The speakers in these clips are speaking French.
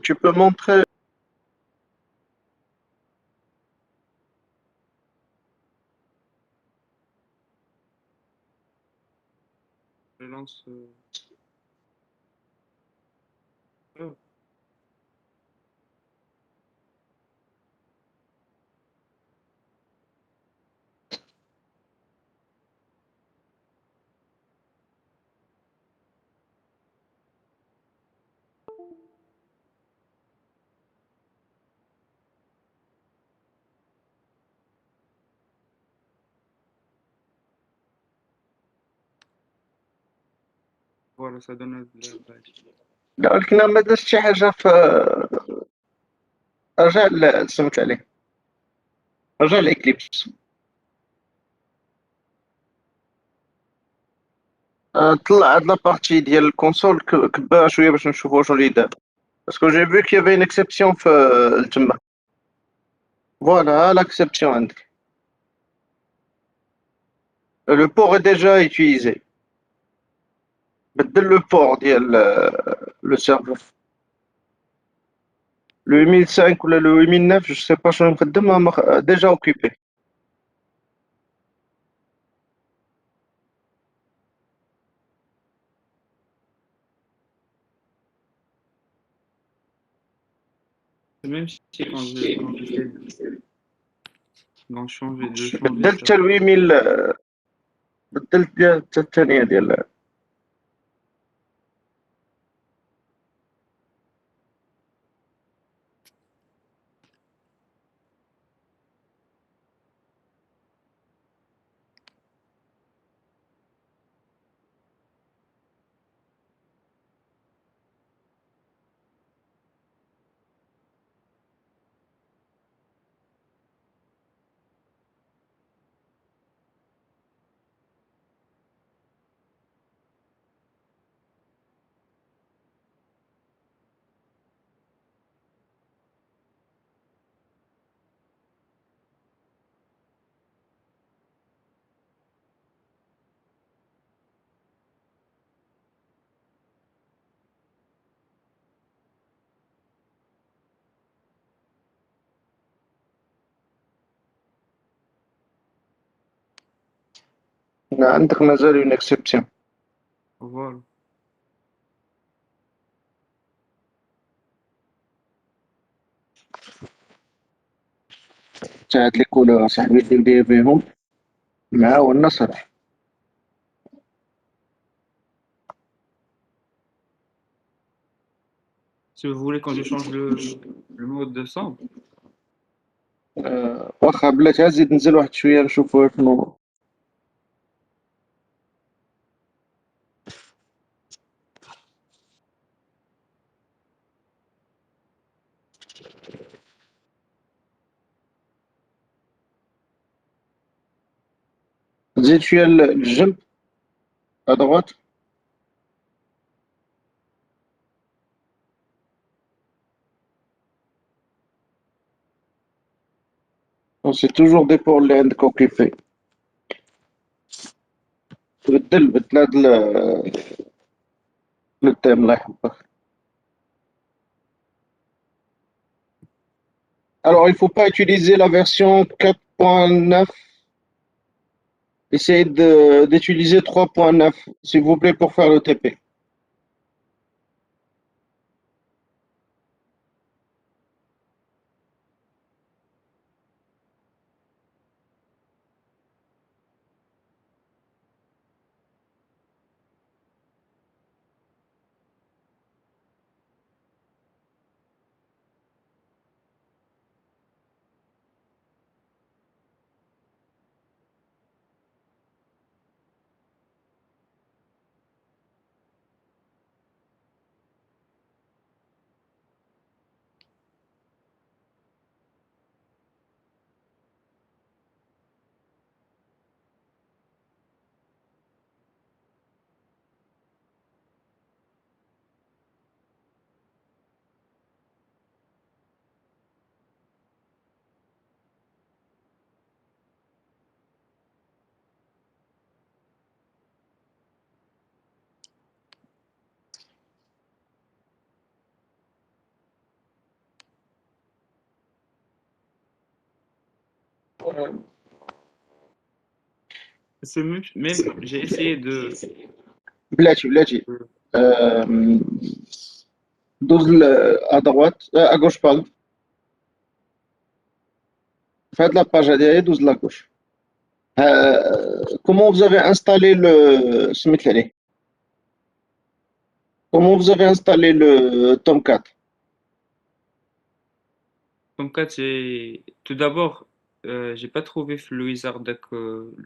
Tu peux montrer. Je lance. Oh, voilà, ça donne de l'airbag. لكن ما درت شي حاجة في رجع سمعت عليه رجع الإكليبس. طلع هاد لابارتي ديال الكونسول كبرها شوية باش نشوفو واش اللي دار. باسكو جي فو كي يافي اون اكسبسيون في تما. فوالا لاكسبسيون عندك. لو بور est déjà utilisé. بدل لو بور ديال لو سيرفور. Le 8005 ou le 8009, je sais pas شنو مخدم déjà occupé. Même si quand j'essaie de changer بدلت ça. حتى ال 8000. بدلت ديال حتى الثانية ديال. عندك مازال اون اكسبسيون. Voilà. تاع هاد لي كولور صاحبي دير فيهم مع النصر. Si vous voulez, quand je change le mode de son, واخا بلاتي زيد نزل واحد شوية نشوفو شنو. زيد شوية الجنب ادغوات. سي توجور دي بور اللي عندك اوكيبي. بدل هاد التيم الله يحفظك. Alors, il faut pas utiliser la version 4.9. Essayez d'utiliser 3.9, s'il vous plaît, pour faire le TP. C'est même j'ai essayé de, بلاتي de- آم، دوز à droite à gauche pardon فهاد لاباج هادي دوز لا gauche. Comment vous avez installé le سميت عليه comment vous avez installé le Tomcat. Comme cas, tout d'abord, j'ai pas trouvé le wizard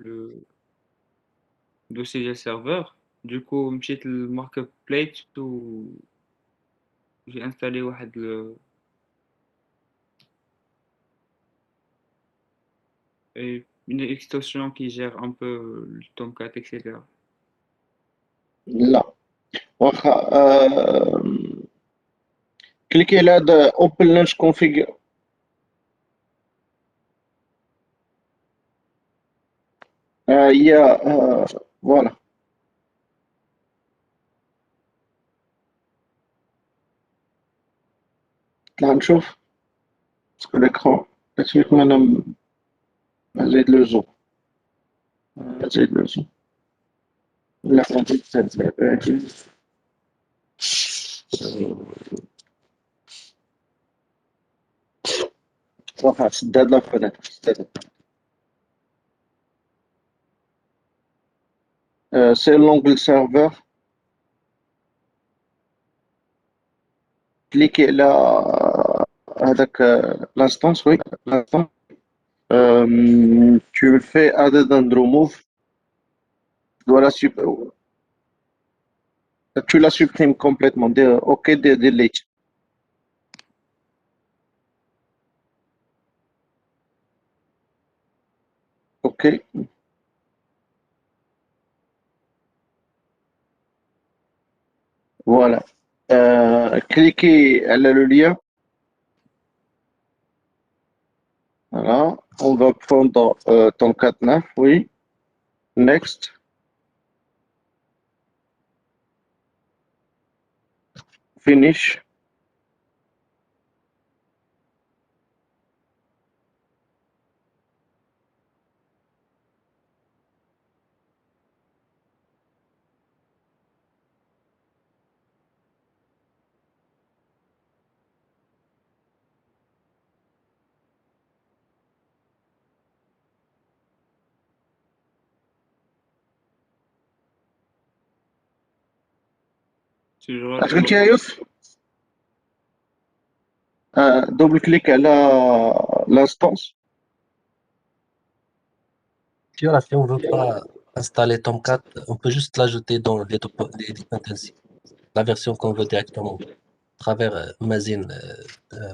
le dossier serveur. Du coup, مشيت le marketplace où j'ai installé une extension qui gère un peu le Tomcat, etc. لا واخا كليكي على هذا اوبن لانش كونفيغ هي فوالا طلع نشوف باسكو l'écran كتشوف انا زيد لو زوم زيد لو زوم لا غادي تزاد واخا سداد لا فنادق سداد سي لونغل سيرفور كليكي على هذاك l'instance oui l'instance tu le fais added and remove tu dois tu la supprimes complètement ok delete ok voilà cliquez على le lien voilà on va prendre ton 4.9 oui next finish. Si je اش قلت يا retourne, يوسف double clic على l'instance. Sûr, si on ne veut pas installer Tomcat, on peut juste l'ajouter dans les dependencies. La version qu'on veut directement, à travers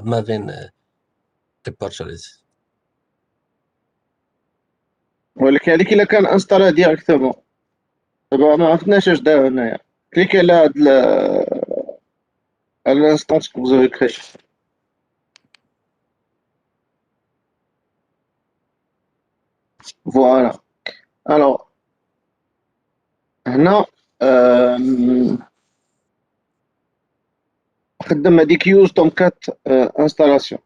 Maven repositories. ولكن هذيك الا كان انستالا ديريكتومون دابا ما عرفناش اش دار هنايا كليك على هاد على l'instance que vous avez créé. Voilà. Alors, هنا خدم هذيك يوز تومكات انستالاسيون.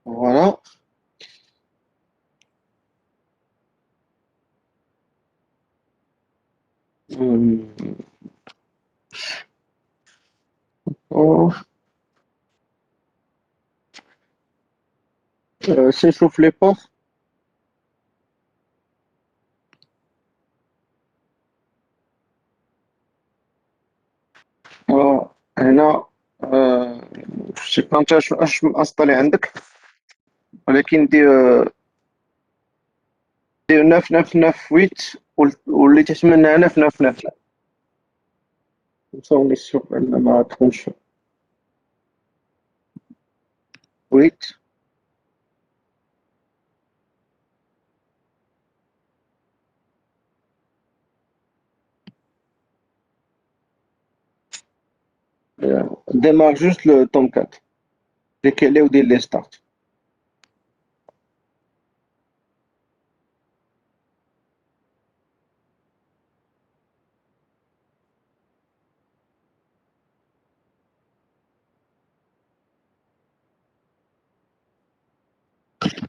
Voilà. Oh, s'échauffe les portes. هنا شي با انت اش انستالي عندك ولكن دير 9998 واللي تتمنى 999 نساو نشوف ان ما تكونش 8 démarre juste le Tomcat décalé ou dès les start.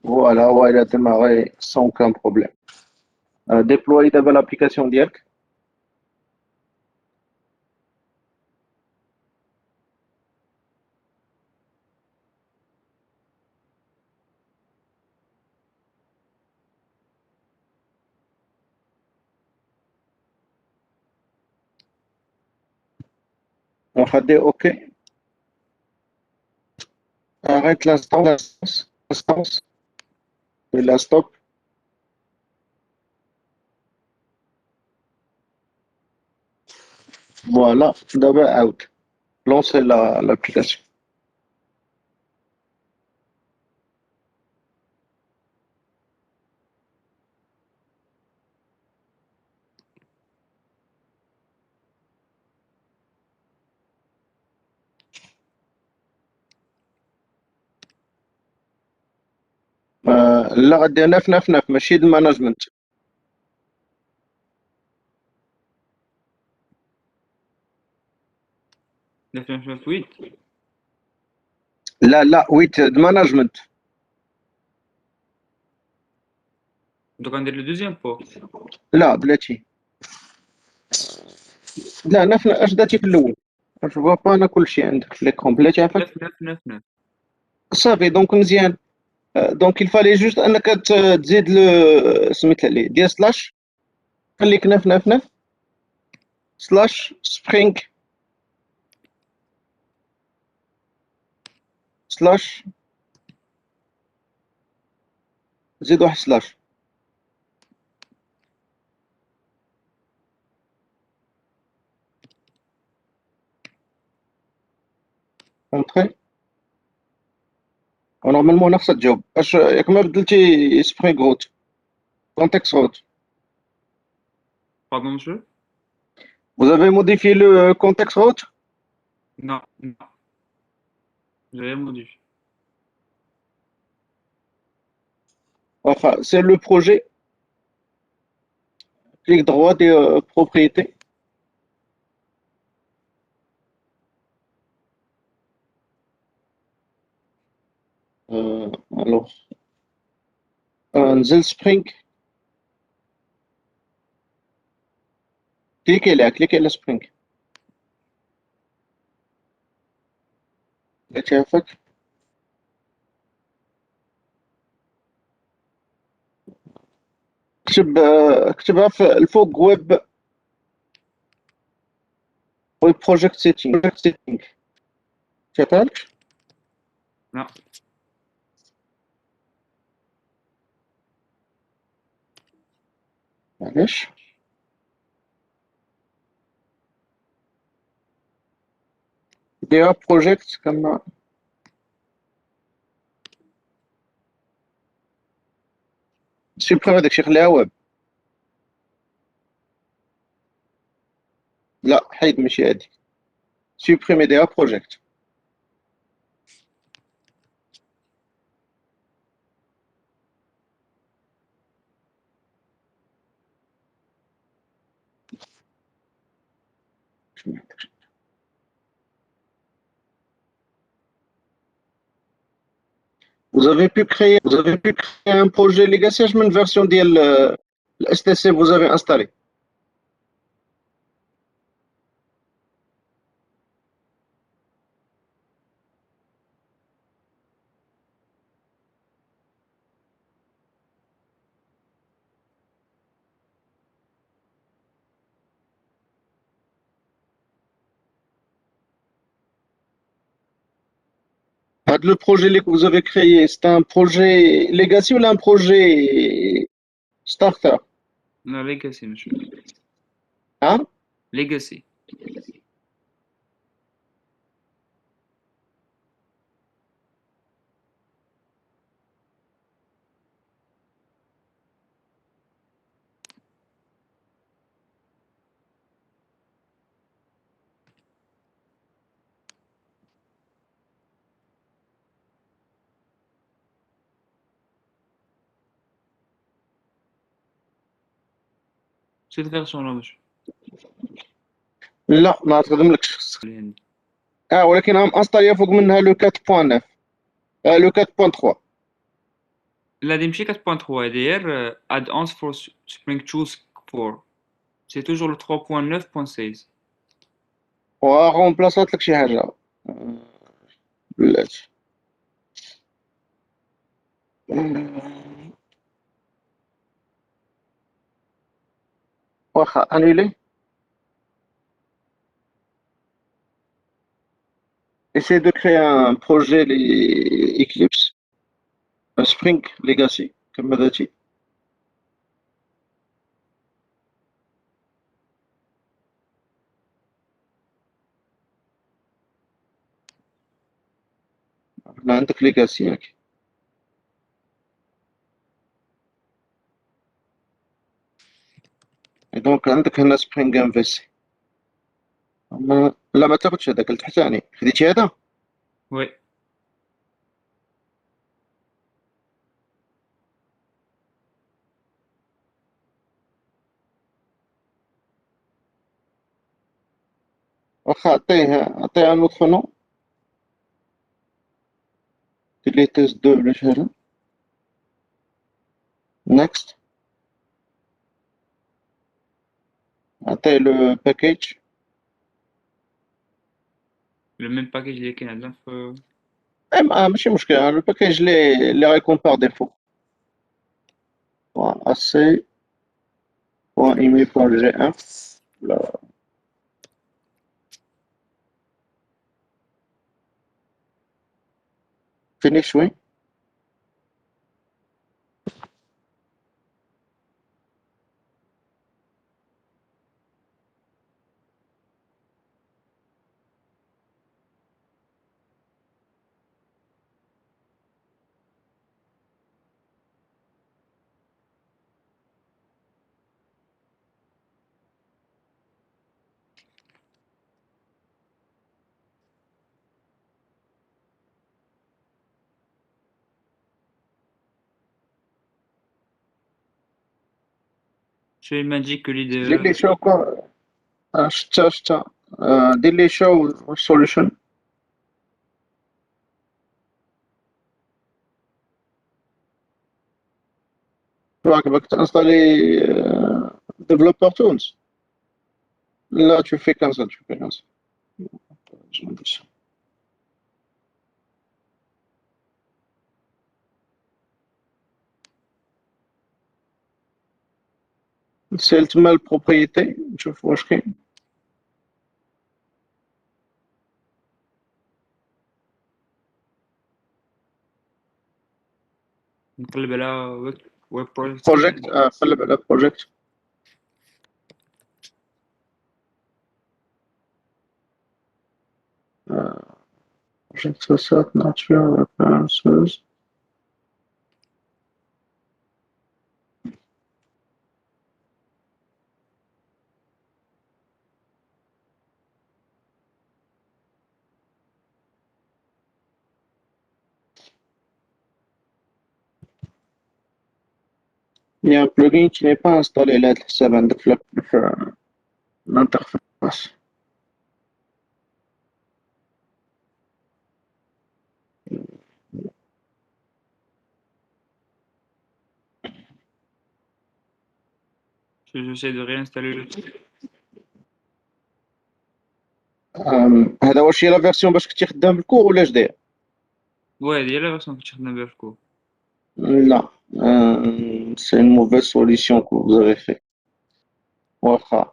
Voilà, ouais, il a démarré sans aucun problème. Déployer d'abord l'application ديالك. On va dire OK. Arrête l'instance, et la stop. Voilà, d'abord out. Lancer l'application. لا غادي 999 ماشي المانجمنت. oui. لا ويت مانجمنت. Donc on est le deuxième pot. لا بلاتي. لا اش درتي في الاول؟ جو فوا با انا كلشي عندك في ليكرون بلاتي عافاك. 9999. صافي دونك مزيان. دونك الفالي جوست انك تزيد سميت عليه ديال سلاش. خليك 999 سلاش سبرينغ سلاش زيد واحد سلاش. اونطري ونورمالمون انا خصها تجاوب اش ياك ما بدلتي سبرينغ روت كونتكست روت. Pardon, monsieur? Vous avez modifié le contexte route? Non, non. J'ai rien modifié. Enfin, c'est le projet. Clic droit des propriétés. Alors, نزل Spring. cliquez là Spring. لقيتي عافاك؟ اكتبها في الفوق ويب بروجكت سيتينغ. شفتها لك؟ Non. معليش. ديها بروجكت كما سيبريم هذاك الشيء خليها ويب. لا حيد ماشي هادي. سيبريمي ديها بروجكت. Vous avez pu créer un projet legacy من version ديال STC vous avez installé. Le projet que vous avez créé, c'est un projet legacy ou un projet starter? Non, Legacy, monsieur. Hein? Legacy. Cette version-là, monsieur. لا ما تخدملكش. ولكن راهم انستاليا فوق منها لو 4.9 لو 4.3. La DMC 4.3 d'ailleurs, add-ons for Spring Tools 4. C'est toujours le 3.9.16. وريمبلاصات لك شي حاجة بلاتي. واخا انيلي. Essaye de créer un projet les Eclipse, un Spring Legacy, comme on a dit. Là, عندك Legacy ياك. Et donc عندك هنا Spring MVC. لا ما تاخدش هذاك التحتاني، خديتي هذا؟ Oui. واخا عطيه un autre nom. Les tests 2 ولا شي حاجة. Next. عطيه le package. Le même package اللي كاين عندنا في ماشي مشكل le package les récompense par défaut. AC .email.g1 là. Finish oui. chez Magic دير Leader. لي شو شتا دير لي شو solution. راك باك تانستالي ديفلوبر تولز. لا tu fais comme ça, tu fais comme ça. سيل تما البروبريتي نشوف واش كاين. نقلب على ويب بروجكت. بروجيكت قلب على بروجيكت. بروجيكت set natural references. Il y a un plugin qui n'est pas installé là, ça va de l'interface. J'essaie de réinstaller le truc. هذا واش هي لا فيرسيون باش كنتي خدام بالكور ولا جدير؟ Ouais, ديال la version que tu as في coup. لا c'est une mauvaise solution que vous avez fait. واخا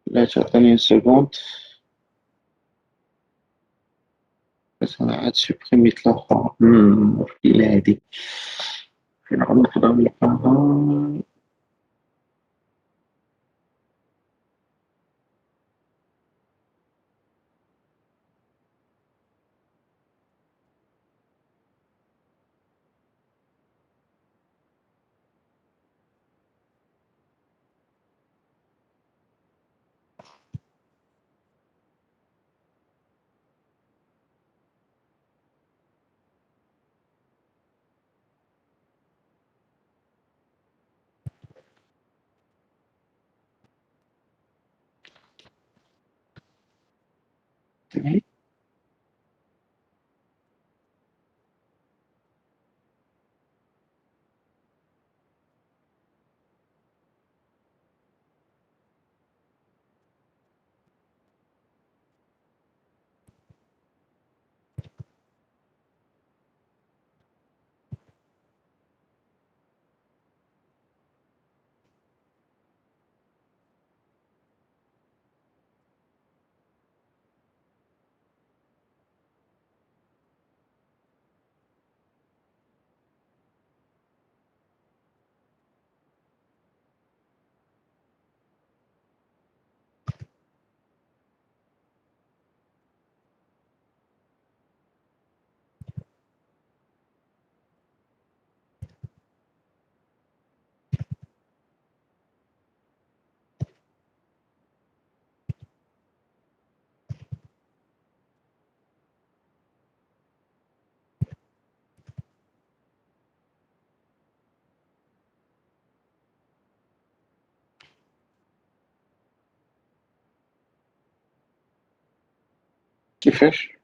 لا تعطيني seconde. بس انا عاد سوبريميت الاخرى. مشكلة هادي. فين نعاود نقدر نلقاها. كيفاش؟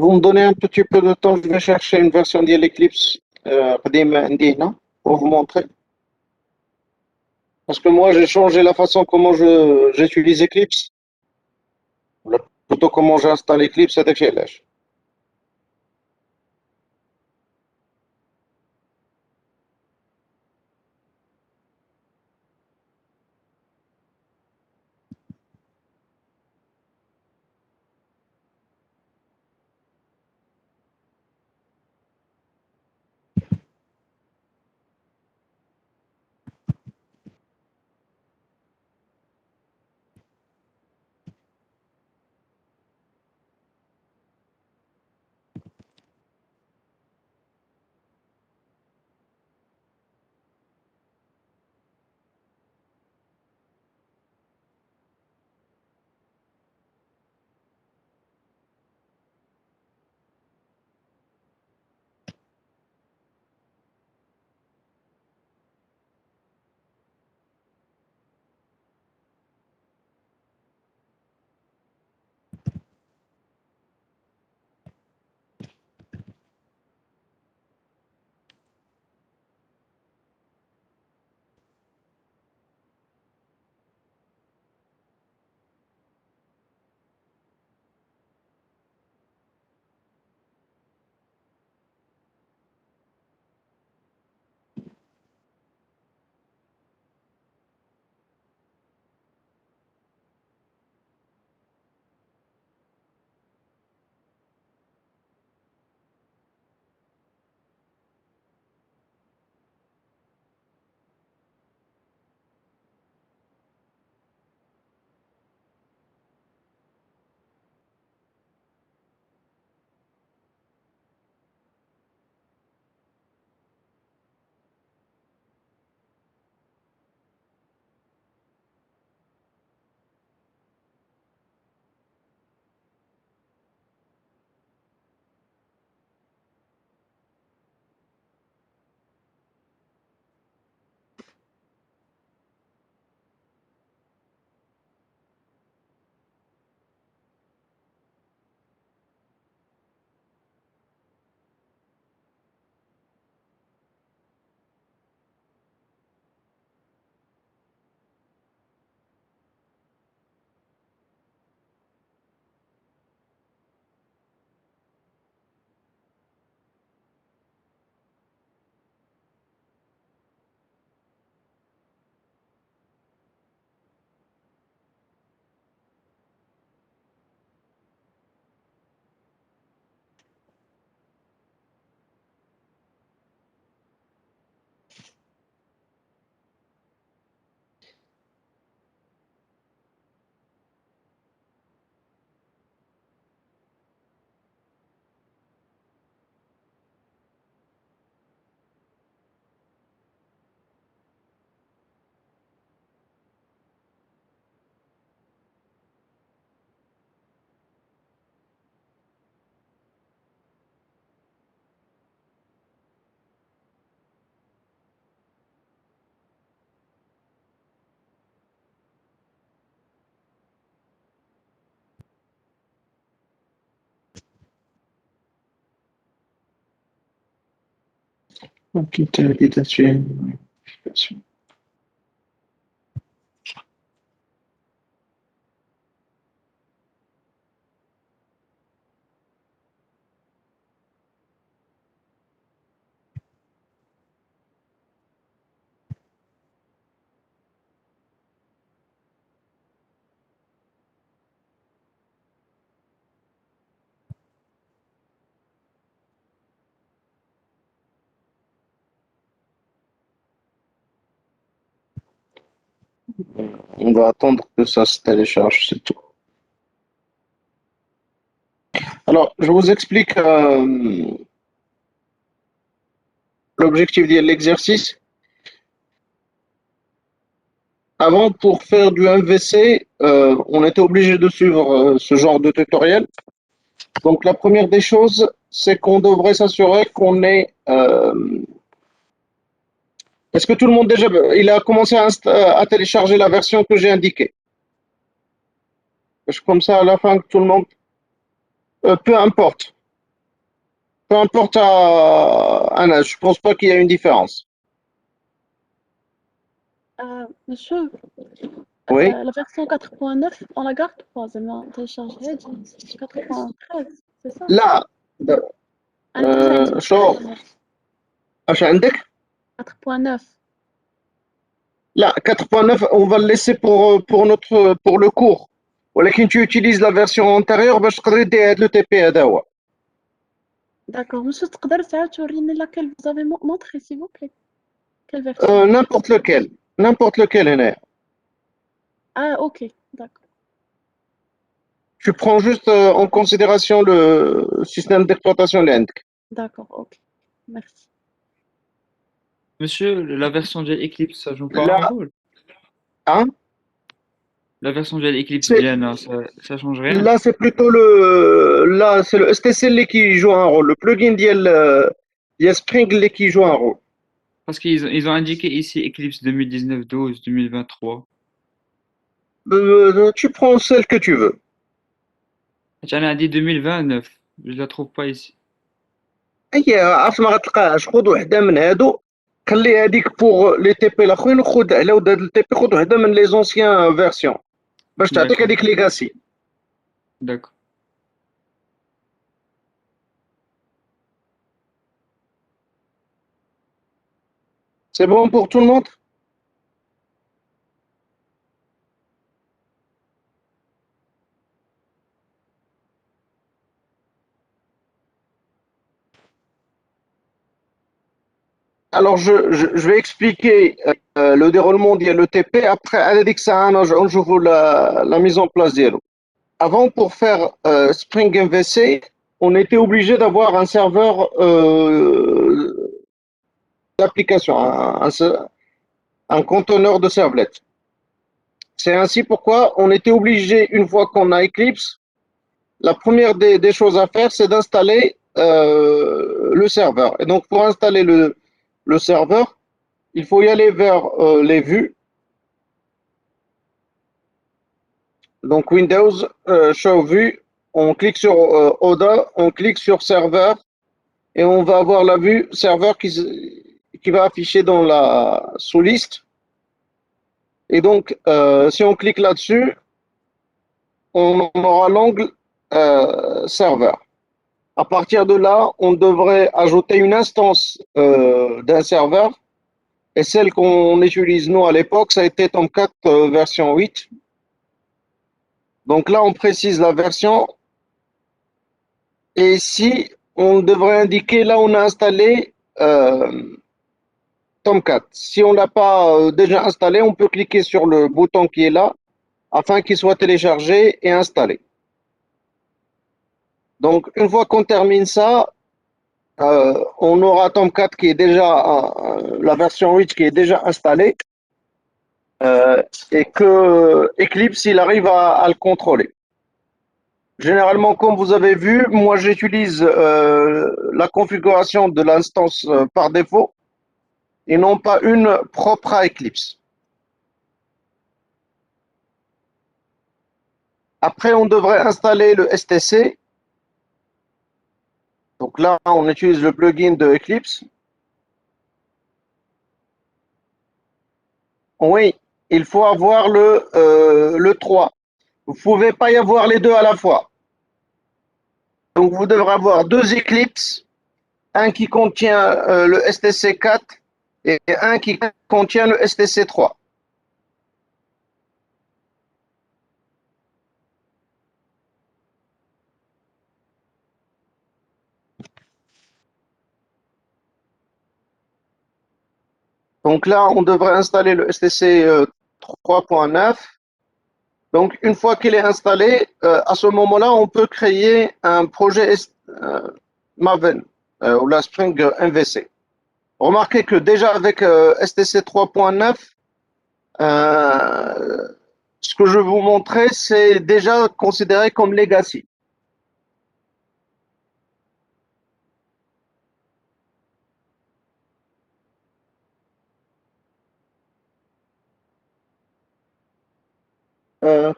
Vous me donnez un petit peu de temps, je vais chercher une version de l'Eclipse قديمة عندي هنا pour vous montrer. Parce que moi, j'ai changé la façon comment j'utilise Eclipse. Plutôt comment j'installe Eclipse, هذاك الشيء علاش. Petite invitation. On va attendre que ça se télécharge, c'est tout. Alors, je vous explique l'objectif de l'exercice. Avant, pour faire du MVC, on était obligé de suivre ce genre de tutoriel. Donc, la première des choses, c'est qu'on devrait s'assurer qu'on est. Est-ce que tout le monde déjà, il a commencé à télécharger la version que j'ai indiquée? Comme ça, à la fin, que tout le monde, peu importe, peu importe un âge, je pense pas qu'il y a une différence. Monsieur, Oui. la version 4.9, on la garde pas, زعما télécharger 4.13, c'est ça? لا أنا كنت عندي شو ايش عندك؟ 4.9. لا 4.9 on va le laisser pour le cours ولكن tu utilises la version antérieure باش تقدر دير هذا لو تي بي هذا هو. D'accord. Monsieur, تقدر تعاود توريني laquelle vous avez montré, s'il vous plaît? Quelle version? n'importe lequel هنا. Ah, ok, d'accord. Tu prends juste en considération le système d'exploitation اللي عندك. D'accord, ok. Merci. Monsieur, la version de Eclipse, ça joue pas un Là, rôle? hein? La version de Eclipse C'est Diana, ça change rien? Là, c'est plutôt là, c'est le STC qui joue un rôle. Le plugin d'IL Spring qui joue un rôle. Parce qu'ils ont indiqué ici Eclipse 2019, 12, 2023. Tu prends celle que tu veux. J'en ai dit 2029, je la trouve pas ici. هي عرفت ما غتلقاهاش. خذ وحده من هادو، خلي هذيك بوغ لي تي بي الاخرين، وخذ على ود هاد التي بي خذ وحده من لي زونسيان فيرسيون باش تعطيك D'accord, هذيك ليغاسي. d'accord. C'est bon pour tout le monde? Alors, je vais expliquer le déroulement de l'ETP. Après, avec ça, je vous la mise en place ديالو. Avant, pour faire Spring MVC, on était obligé d'avoir un serveur d'application, un conteneur de servlet. C'est ainsi pourquoi on était obligé, une fois qu'on a Eclipse, la première des choses à faire, c'est d'installer le serveur. Et donc, pour installer le serveur, il faut y aller vers les vues. Donc, Windows, Show Vue, on clique sur ODA, on clique sur serveur et on va avoir la vue serveur qui va afficher dans la sous-liste. Et donc, si on clique là-dessus, on aura l'angle serveur. À partir de là, on devrait ajouter une instance d'un serveur. Et celle qu'on utilise nous à l'époque, ça a été Tomcat version 8. Donc là, on précise la version. Et ici, on devrait indiquer là où on a installé Tomcat. Si on ne l'a pas déjà installé, on peut cliquer sur le bouton qui est là afin qu'il soit téléchargé et installé. Donc, une fois qu'on termine ça, on aura Tomcat qui est déjà, la version 8 qui est déjà installée et que Eclipse, il arrive à le contrôler. Généralement, comme vous avez vu, moi j'utilise la configuration de l'instance par défaut et non pas une propre à Eclipse. Après, on devrait installer le STC. Donc là, on utilise le plugin de Eclipse. Oui, il faut avoir le 3. Vous ne pouvez pas y avoir les deux à la fois. Donc vous devrez avoir deux Eclipse, un qui contient le STC4 et un qui contient le STC3. Donc là, on devrait installer le STC 3.9. Donc, une fois qu'il est installé, à ce moment-là, on peut créer un projet Maven ou la Spring MVC. Remarquez que déjà avec STC 3.9, ce que je vais vous montrer, c'est déjà considéré comme legacy.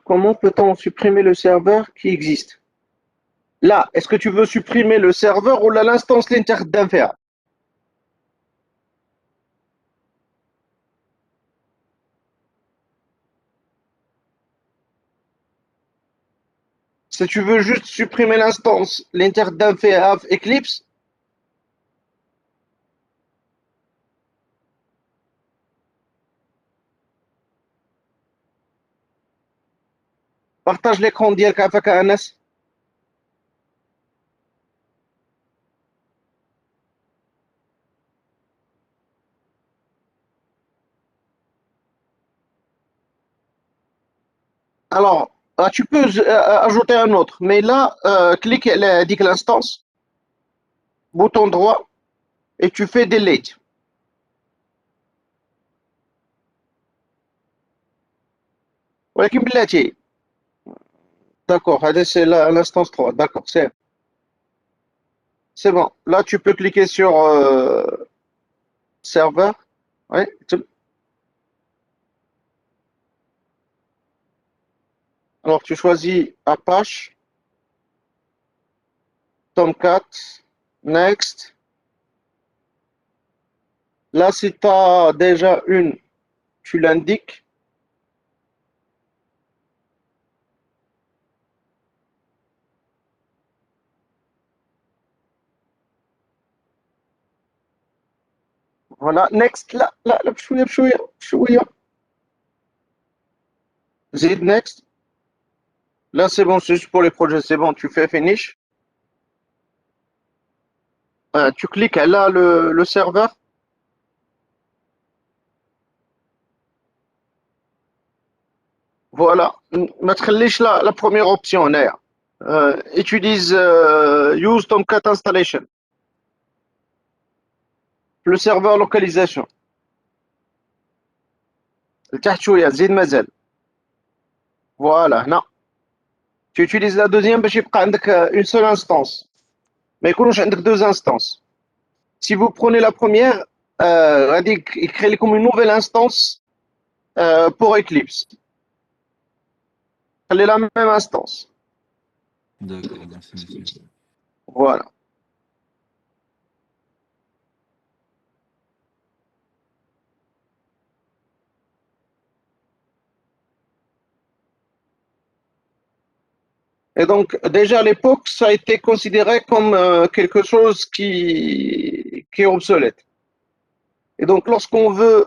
Comment peut-on supprimer le serveur qui existe? Là, est-ce que tu veux supprimer le serveur ou l'instance linter d'infra? Si tu veux juste supprimer l'instance linter d'infra Eclipse, partage l'écran ديالك عافاك أنس. Alors, tu peux ajouter un autre, mais là, clique indique l'instance, bouton droit, et tu fais delete. ولكن بلاتي. D'accord, c'est l'instance 3. D'accord, c'est bon. Là, tu peux cliquer sur serveur. Ouais. Alors, tu choisis Apache, Tomcat, Next. Là, si tu as déjà une, tu l'indiques. Voilà, next, là, بشوية. Zid next. Là, c'est bon, c'est juste pour les projets, c'est bon, tu fais finish. Tu cliques là, le serveur. Voilà, ما تخليش la première option هنايا. Utilise use Tomcat installation. Le serveur localisation. لتحت شوية زيد مازال. Voilà, هنا. Tu utilises la deuxième باش يبقى عندك une seule instance. ما يكونوش عندك deux instances. Si vous prenez la première, il crée comme une nouvelle instance pour Eclipse. Elle est la même instance. D'accord, merci, monsieur. Voilà. Et donc, déjà à l'époque, ça a été considéré comme quelque chose qui est obsolète. Et donc, lorsqu'on veut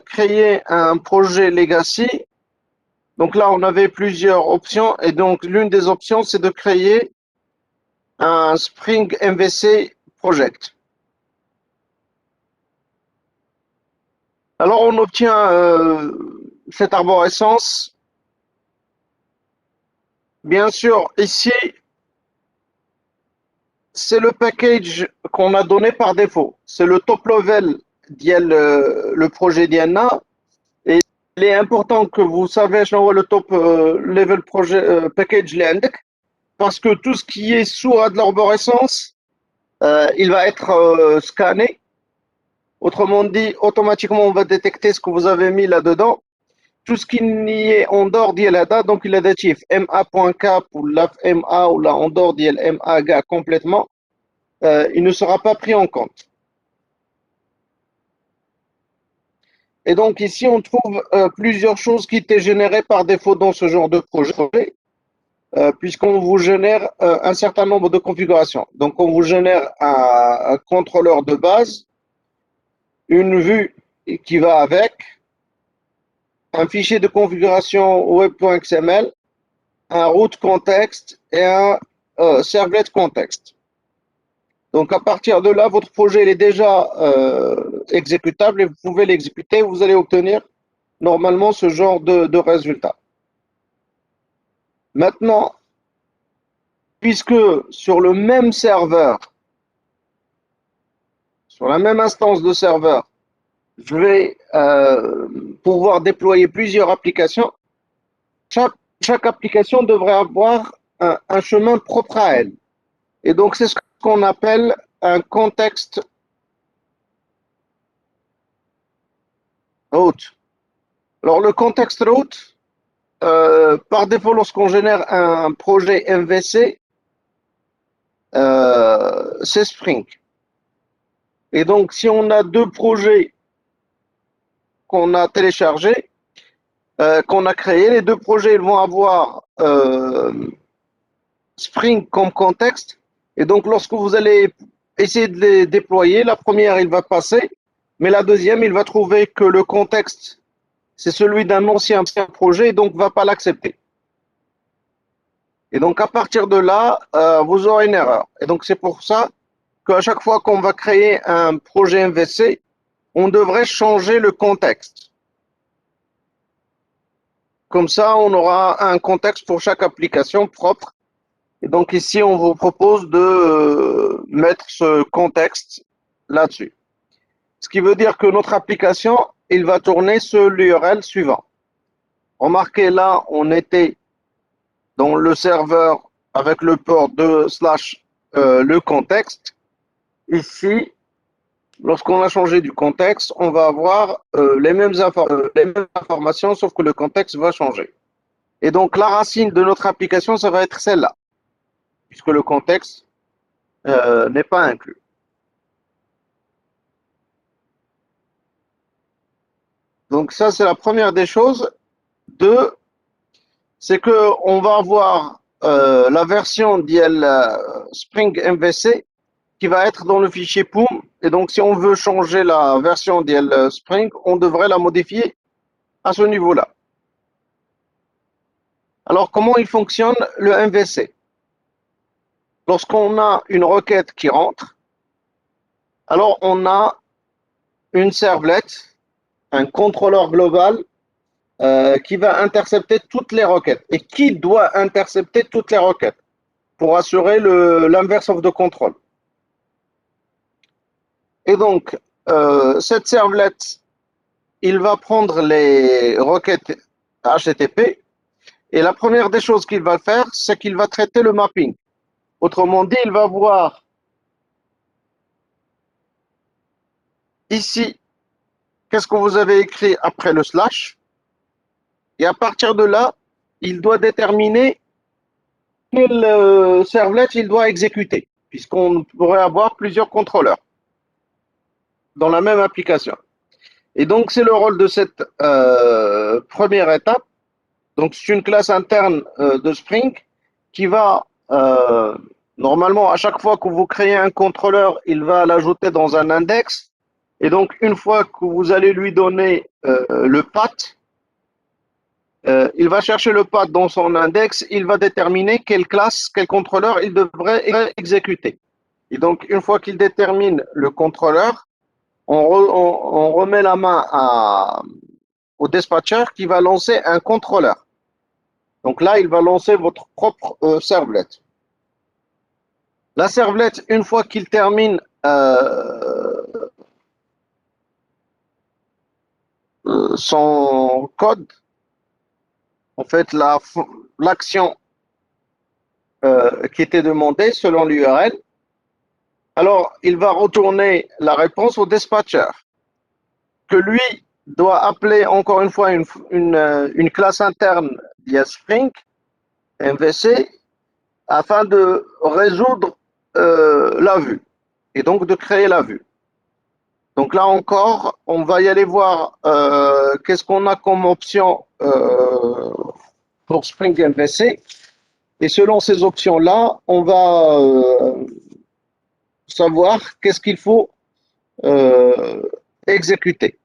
créer un projet legacy, donc là, on avait plusieurs options. Et donc, l'une des options, c'est de créer un Spring MVC project. Alors, on obtient cette arborescence. Bien sûr, ici, c'est le package qu'on a donné par défaut. C'est le top level le projet d'IANA. Et il est important que vous savez le top level projet, package l'IANDEC, parce que tout ce qui est sous de l'arborescence, il va être scanné. Autrement dit, automatiquement, on va détecter ce que vous avez mis là-dedans. Tout ce qui est en dehors d'ILADA, donc il a des chiffres MA.cap ou l'AFMA ou là en dehors d'ILMA complètement, il ne sera pas pris en compte. Et donc ici, on trouve plusieurs choses qui étaient générées par défaut dans ce genre de projet, puisqu'on vous génère un certain nombre de configurations. Donc on vous génère un contrôleur de base, une vue qui va avec, un fichier de configuration web.xml, un route contexte et un servlet contexte. Donc à partir de là, votre projet il est déjà exécutable et vous pouvez l'exécuter. Vous allez obtenir normalement ce genre de résultat. Maintenant, puisque sur le même serveur, sur la même instance de serveur, je vais pouvoir déployer plusieurs applications, chaque application devrait avoir un chemin propre à elle. Et donc, c'est ce qu'on appelle un contexte route. Alors, le contexte route, par défaut, lorsqu'on génère un projet MVC, c'est Spring. Et donc, si on a deux projets qu'on a téléchargés, qu'on a créés, les deux projets ils vont avoir Spring comme contexte. Et donc, lorsque vous allez essayer de les déployer, la première, il va passer, mais la deuxième, il va trouver que le contexte, c'est celui d'un ancien projet, et donc ne va pas l'accepter. Et donc, à partir de là, vous aurez une erreur. Et donc, c'est pour ça qu'à chaque fois qu'on va créer un projet MVC, on devrait changer le contexte. Comme ça, on aura un contexte pour chaque application propre. Et donc ici, on vous propose de mettre ce contexte là-dessus. Ce qui veut dire que notre application, il va tourner sur l'URL suivant. Remarquez là, on était dans le serveur avec le port de / le contexte. Ici, lorsqu'on a changé du contexte, on va avoir les mêmes informations, sauf que le contexte va changer. Et donc, la racine de notre application, ça va être celle-là, puisque le contexte n'est pas inclus. Donc, ça, c'est la première des choses. Deux, c'est qu'on va avoir la version d'IL Spring MVC qui va être dans le fichier POM. Et donc, si on veut changer la version d'IL Spring, on devrait la modifier à ce niveau-là. Alors, comment il fonctionne le MVC? Lorsqu'on a une requête qui rentre, alors on a une servlette, un contrôleur global qui va intercepter toutes les requêtes. Et qui doit intercepter toutes les requêtes pour assurer l'inverse of the control. Et donc, cette servlette, il va prendre les requêtes HTTP et la première des choses qu'il va faire, c'est qu'il va traiter le mapping. Autrement dit, il va voir ici, qu'est-ce que vous avez écrit après le slash. Et à partir de là, il doit déterminer quelle servlette il doit exécuter, puisqu'on pourrait avoir plusieurs contrôleurs dans la même application. Et donc, c'est le rôle de cette première étape. Donc, c'est une classe interne de Spring qui va, normalement, à chaque fois que vous créez un contrôleur, il va l'ajouter dans un index. Et donc, une fois que vous allez lui donner le path, il va chercher le path dans son index, il va déterminer quelle classe, quel contrôleur il devrait exécuter. Et donc, une fois qu'il détermine le contrôleur, on remet la main au dispatcher qui va lancer un contrôleur. Donc là, il va lancer votre propre servlette. La servlette, une fois qu'il termine son code, en fait, l'action qui était demandée selon l'URL, alors il va retourner la réponse au dispatcher, que lui doit appeler encore une fois une classe interne via Spring, MVC, afin de résoudre la vue, et donc de créer la vue. Donc là encore, on va y aller voir qu'est-ce qu'on a comme option pour Spring MVC. Et selon ces options-là, on va savoir qu'est-ce qu'il faut exécuter.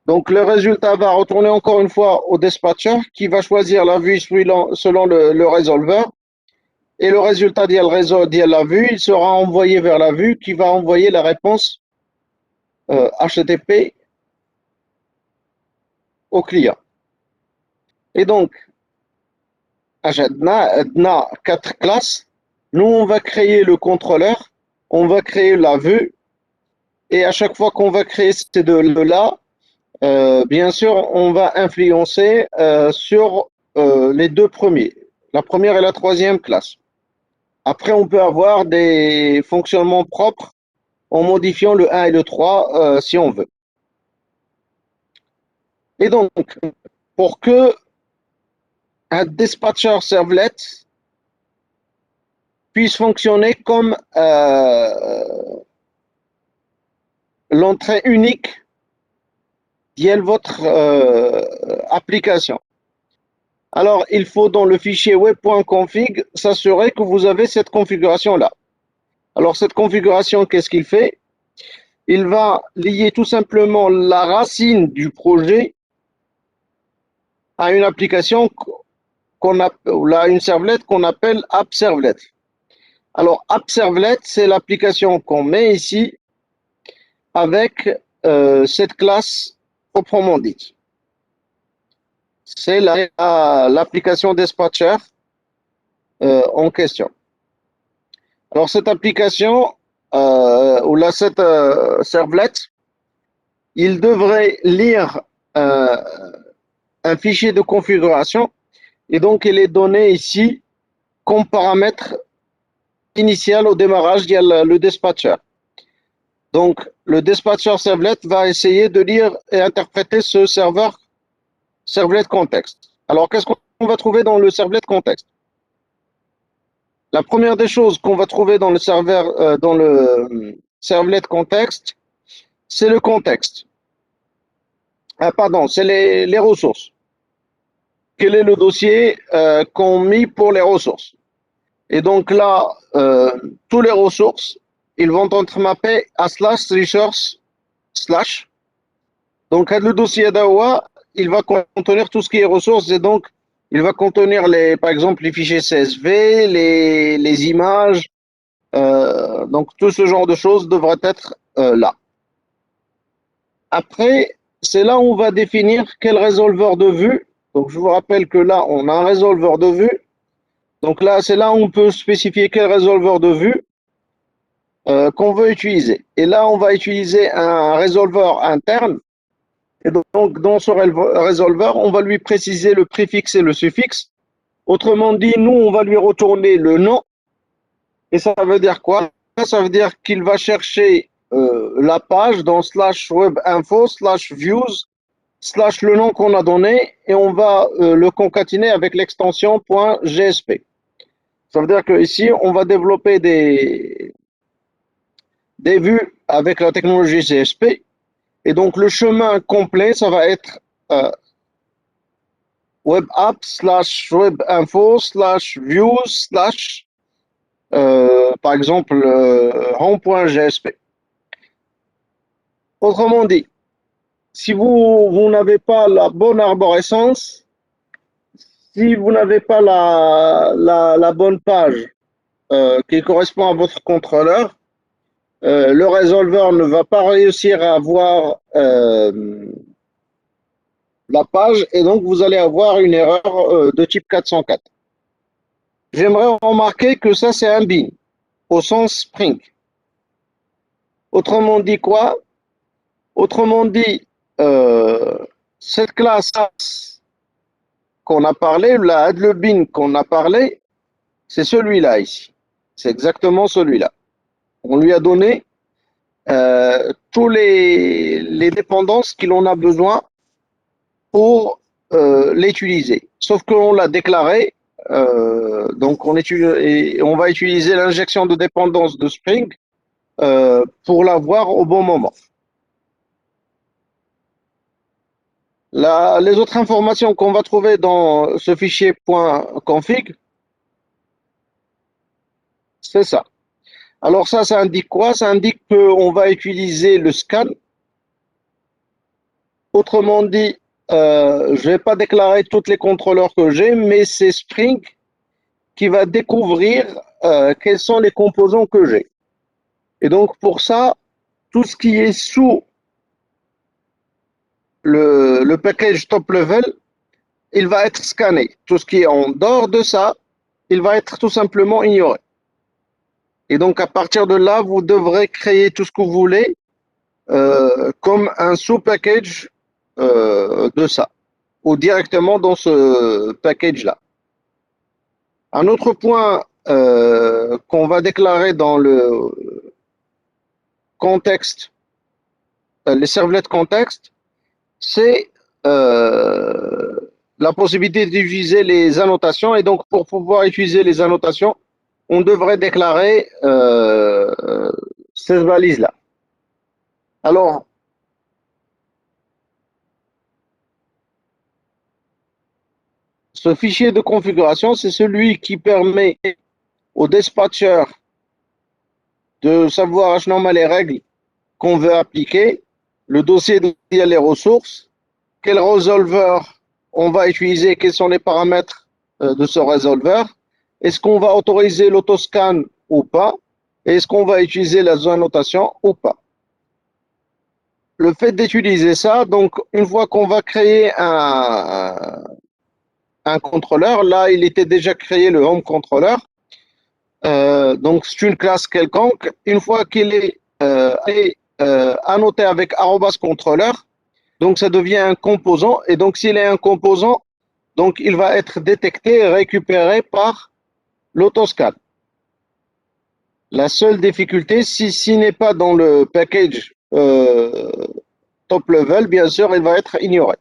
Donc le résultat va retourner encore une fois au dispatcher qui va choisir la vue selon le résolveur. Et le résultat de la vue, il sera envoyé vers la vue qui va envoyer la réponse HTTP au client. Et donc, on a 4 classes. Nous, on va créer le contrôleur, on va créer la vue, et à chaque fois qu'on va créer ces deux-là, bien sûr, on va influencer sur les deux premiers, la première et la troisième classe. Après, on peut avoir des fonctionnements propres en modifiant le 1 et le 3 si on veut. Et donc, pour que un dispatcher servlet puisse fonctionner comme l'entrée unique de votre application. Alors, il faut dans le fichier web.config s'assurer que vous avez cette configuration-là. Alors, cette configuration, qu'est-ce qu'il fait? Il va lier tout simplement la racine du projet à une application qu'on appelle, à une servlet qu'on appelle AppServlet. Alors, AppServlet, c'est l'application qu'on met ici avec cette classe proprement dite. C'est l'application dispatcher en question. Alors, cette application, cette servlet, il devrait lire un fichier de configuration et donc il est donné ici comme paramètre initial au démarrage, il y a le dispatcher. Donc, le dispatcher servlet va essayer de lire et interpréter ce servlet context. Alors, qu'est-ce qu'on va trouver dans le servlet context? La première des choses qu'on va trouver dans le servlet context, c'est le contexte. C'est les ressources. Quel est le dossier qu'on met pour les ressources? Et donc là, tous les ressources, ils vont être mappés à /resource/. Donc, le dossier d'AOA, il va contenir tout ce qui est ressources et donc, il va contenir, par exemple, les fichiers CSV, les images. Donc, tout ce genre de choses devrait être là. Après, c'est là où on va définir quel résolveur de vue. Donc, je vous rappelle que là, on a un résolveur de vue. Donc là, c'est là où on peut spécifier quel résolveur de vue qu'on veut utiliser. Et là, on va utiliser un résolveur interne. Et donc, dans ce résolveur, on va lui préciser le préfixe et le suffixe. Autrement dit, nous, on va lui retourner le nom. Et ça veut dire quoi? Ça veut dire qu'il va chercher la page dans /webinfo /views / le nom qu'on a donné et on va le concaténer avec l'extension .gsp. Ça veut dire qu'ici, on va développer des vues avec la technologie GSP. Et donc, le chemin complet, ça va être webapp /webinfo /views par exemple, home.gsp. Autrement dit, si vous n'avez pas la bonne arborescence, si vous n'avez pas la bonne page qui correspond à votre contrôleur, le résolveur ne va pas réussir à avoir la page et donc vous allez avoir une erreur de type 404. J'aimerais remarquer que ça, c'est un bin au sens Spring. Autrement dit quoi? Autrement dit, cette classe qu'on a parlé, le bin qu'on a parlé, c'est celui-là ici. C'est exactement celui-là. On lui a donné tous les dépendances qu'il en a besoin pour l'utiliser. Sauf qu'on l'a déclaré, donc on va utiliser l'injection de dépendance de Spring pour l'avoir au bon moment. Les autres informations qu'on va trouver dans ce fichier .config, c'est ça. Alors ça indique quoi? Ça indique qu'on va utiliser le scan. Autrement dit, je ne vais pas déclarer tous les contrôleurs que j'ai, mais c'est Spring qui va découvrir quels sont les composants que j'ai. Et donc pour ça, tout ce qui est sous le le package top level, il va être scanné. Tout ce qui est en dehors de ça, il va être tout simplement ignoré. Et donc, à partir de là, vous devrez créer tout ce que vous voulez comme un sous-package de ça, ou directement dans ce package-là. Un autre point qu'on va déclarer dans le contexte, les servlets contexte, c'est la possibilité d'utiliser les annotations. Et donc, pour pouvoir utiliser les annotations, on devrait déclarer ces valises-là. Alors, ce fichier de configuration, c'est celui qui permet au dispatcher de savoir les règles qu'on veut appliquer, le dossier dédié les ressources, quel resolver on va utiliser, quels sont les paramètres de ce resolver, est-ce qu'on va autoriser l'autoscan ou pas, et est-ce qu'on va utiliser la annotation ou pas. Le fait d'utiliser ça, donc une fois qu'on va créer un contrôleur, là il était déjà créé le home controller, donc c'est une classe quelconque. Une fois qu'il est annoté avec @controller, donc ça devient un composant, et donc s'il est un composant, donc il va être détecté et récupéré par l'autoscan. La seule difficulté, s'il n'est pas dans le package top level, bien sûr, il va être ignoré.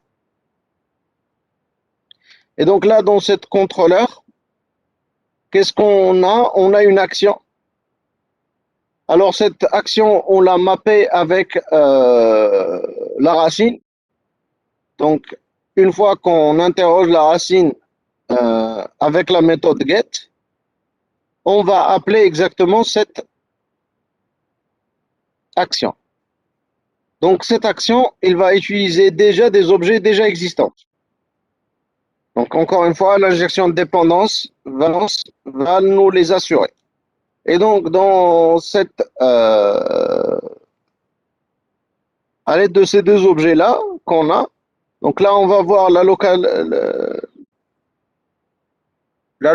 Et donc là, dans cette contrôleur, qu'est-ce qu'on a? On a une action. Alors cette action, on l'a mappée avec la racine. Donc, une fois qu'on interroge la racine avec la méthode get, on va appeler exactement cette action. Donc, cette action, il va utiliser déjà des objets déjà existants. Donc, encore une fois, l'injection de dépendance va nous les assurer. Et donc, dans cette, à l'aide de ces deux objets-là qu'on a, donc là, on va voir la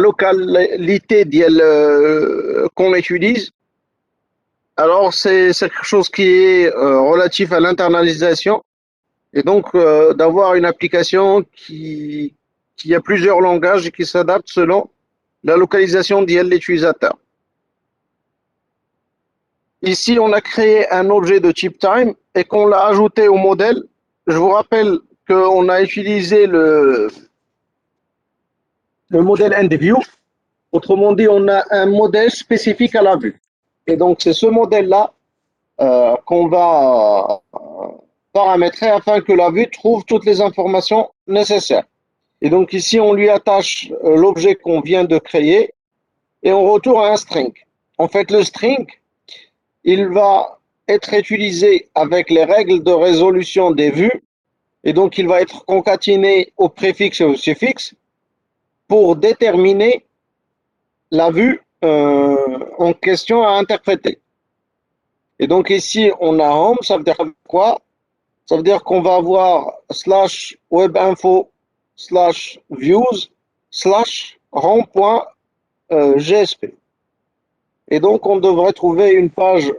localité qu'on utilise. Alors, c'est quelque chose qui est relatif à l'internalisation, et donc d'avoir une application qui a plusieurs langages et qui s'adapte selon la localisation de l'utilisateur. Ici, on a créé un objet de type time et qu'on l'a ajouté au modèle. Je vous rappelle qu'on a utilisé le modèle EndView. Autrement dit, on a un modèle spécifique à la vue. Et donc, c'est ce modèle-là qu'on va paramétrer afin que la vue trouve toutes les informations nécessaires. Et donc, ici, on lui attache l'objet qu'on vient de créer et on retourne un string. En fait, le string, il va être utilisé avec les règles de résolution des vues, et donc il va être concaténé au préfixe et au suffixe pour déterminer la vue en question à interpréter. Et donc ici, on a home, ça veut dire quoi? Ça veut dire qu'on va avoir /webinfo/views/home.gsp. Et donc, on devrait trouver une page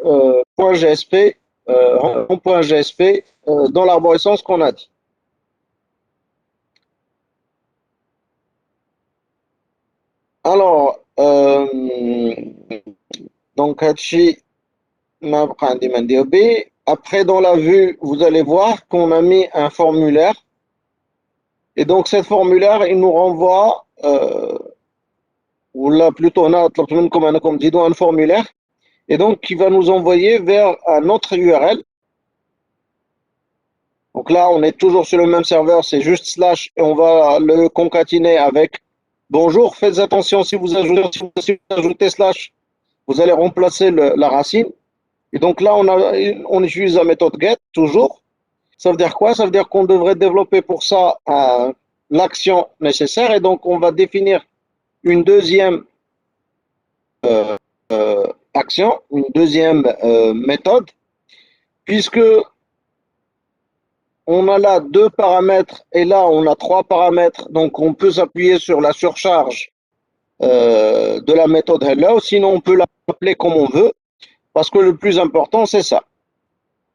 .gsp, home.gsp dans l'arborescence qu'on a dit. Alors, donc, après, dans la vue, vous allez voir qu'on a mis un formulaire. Et donc, ce formulaire, il nous renvoie, ou là, plutôt, on a comme dit, un formulaire. Et donc, qui va nous envoyer vers un autre URL. Donc là, on est toujours sur le même serveur, c'est juste slash, et on va le concaténer avec bonjour. Faites attention, si vous ajoutez slash, vous allez remplacer la racine. Et donc là, on utilise la méthode get, toujours. Ça veut dire quoi? Ça veut dire qu'on devrait développer pour ça l'action nécessaire. Et donc, on va définir une deuxième action, une deuxième méthode, puisque on a là 2 paramètres et là, on a 3 paramètres. Donc, on peut s'appuyer sur la surcharge de la méthode hello. Sinon, on peut l'appeler comme on veut. Parce que le plus important, c'est ça.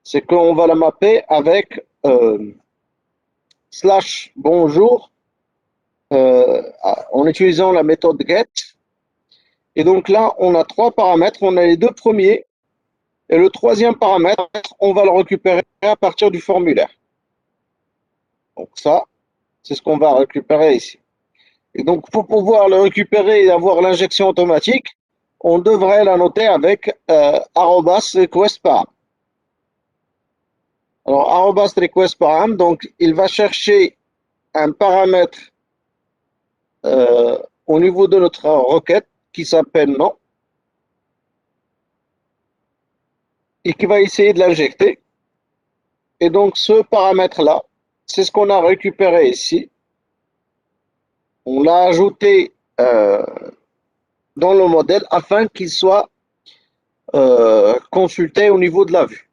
C'est qu'on va la mapper avec slash bonjour en utilisant la méthode get. Et donc là, on a 3 paramètres. On a les 2 premiers. Et le 3e paramètre, on va le récupérer à partir du formulaire. Donc ça, c'est ce qu'on va récupérer ici. Et donc, pour pouvoir le récupérer et avoir l'injection automatique, on devrait la noter avec @requestParam. Alors, @requestParam, donc il va chercher un paramètre au niveau de notre requête qui s'appelle nom et qui va essayer de l'injecter. Et donc, ce paramètre-là, c'est ce qu'on a récupéré ici. On l'a ajouté dans le modèle afin qu'il soit consulté au niveau de la vue.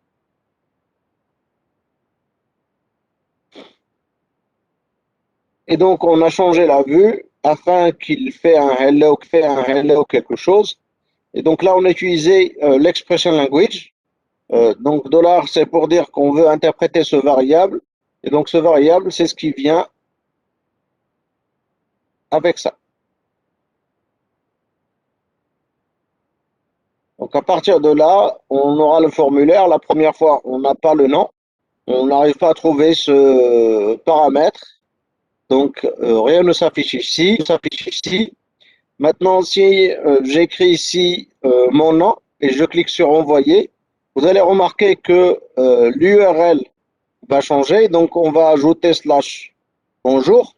Et donc, on a changé la vue afin qu'il fait un hello quelque chose. Et donc là, on a utilisé l'expression language. Donc, $, c'est pour dire qu'on veut interpréter ce variable. Et donc, ce variable, c'est ce qui vient avec ça. Donc, à partir de là, on aura le formulaire. La première fois, on n'a pas le nom. On n'arrive pas à trouver ce paramètre. Donc, rien ne s'affiche ici. Maintenant, si j'écris ici mon nom et je clique sur envoyer, vous allez remarquer que l'URL va changer. Donc, on va ajouter slash bonjour.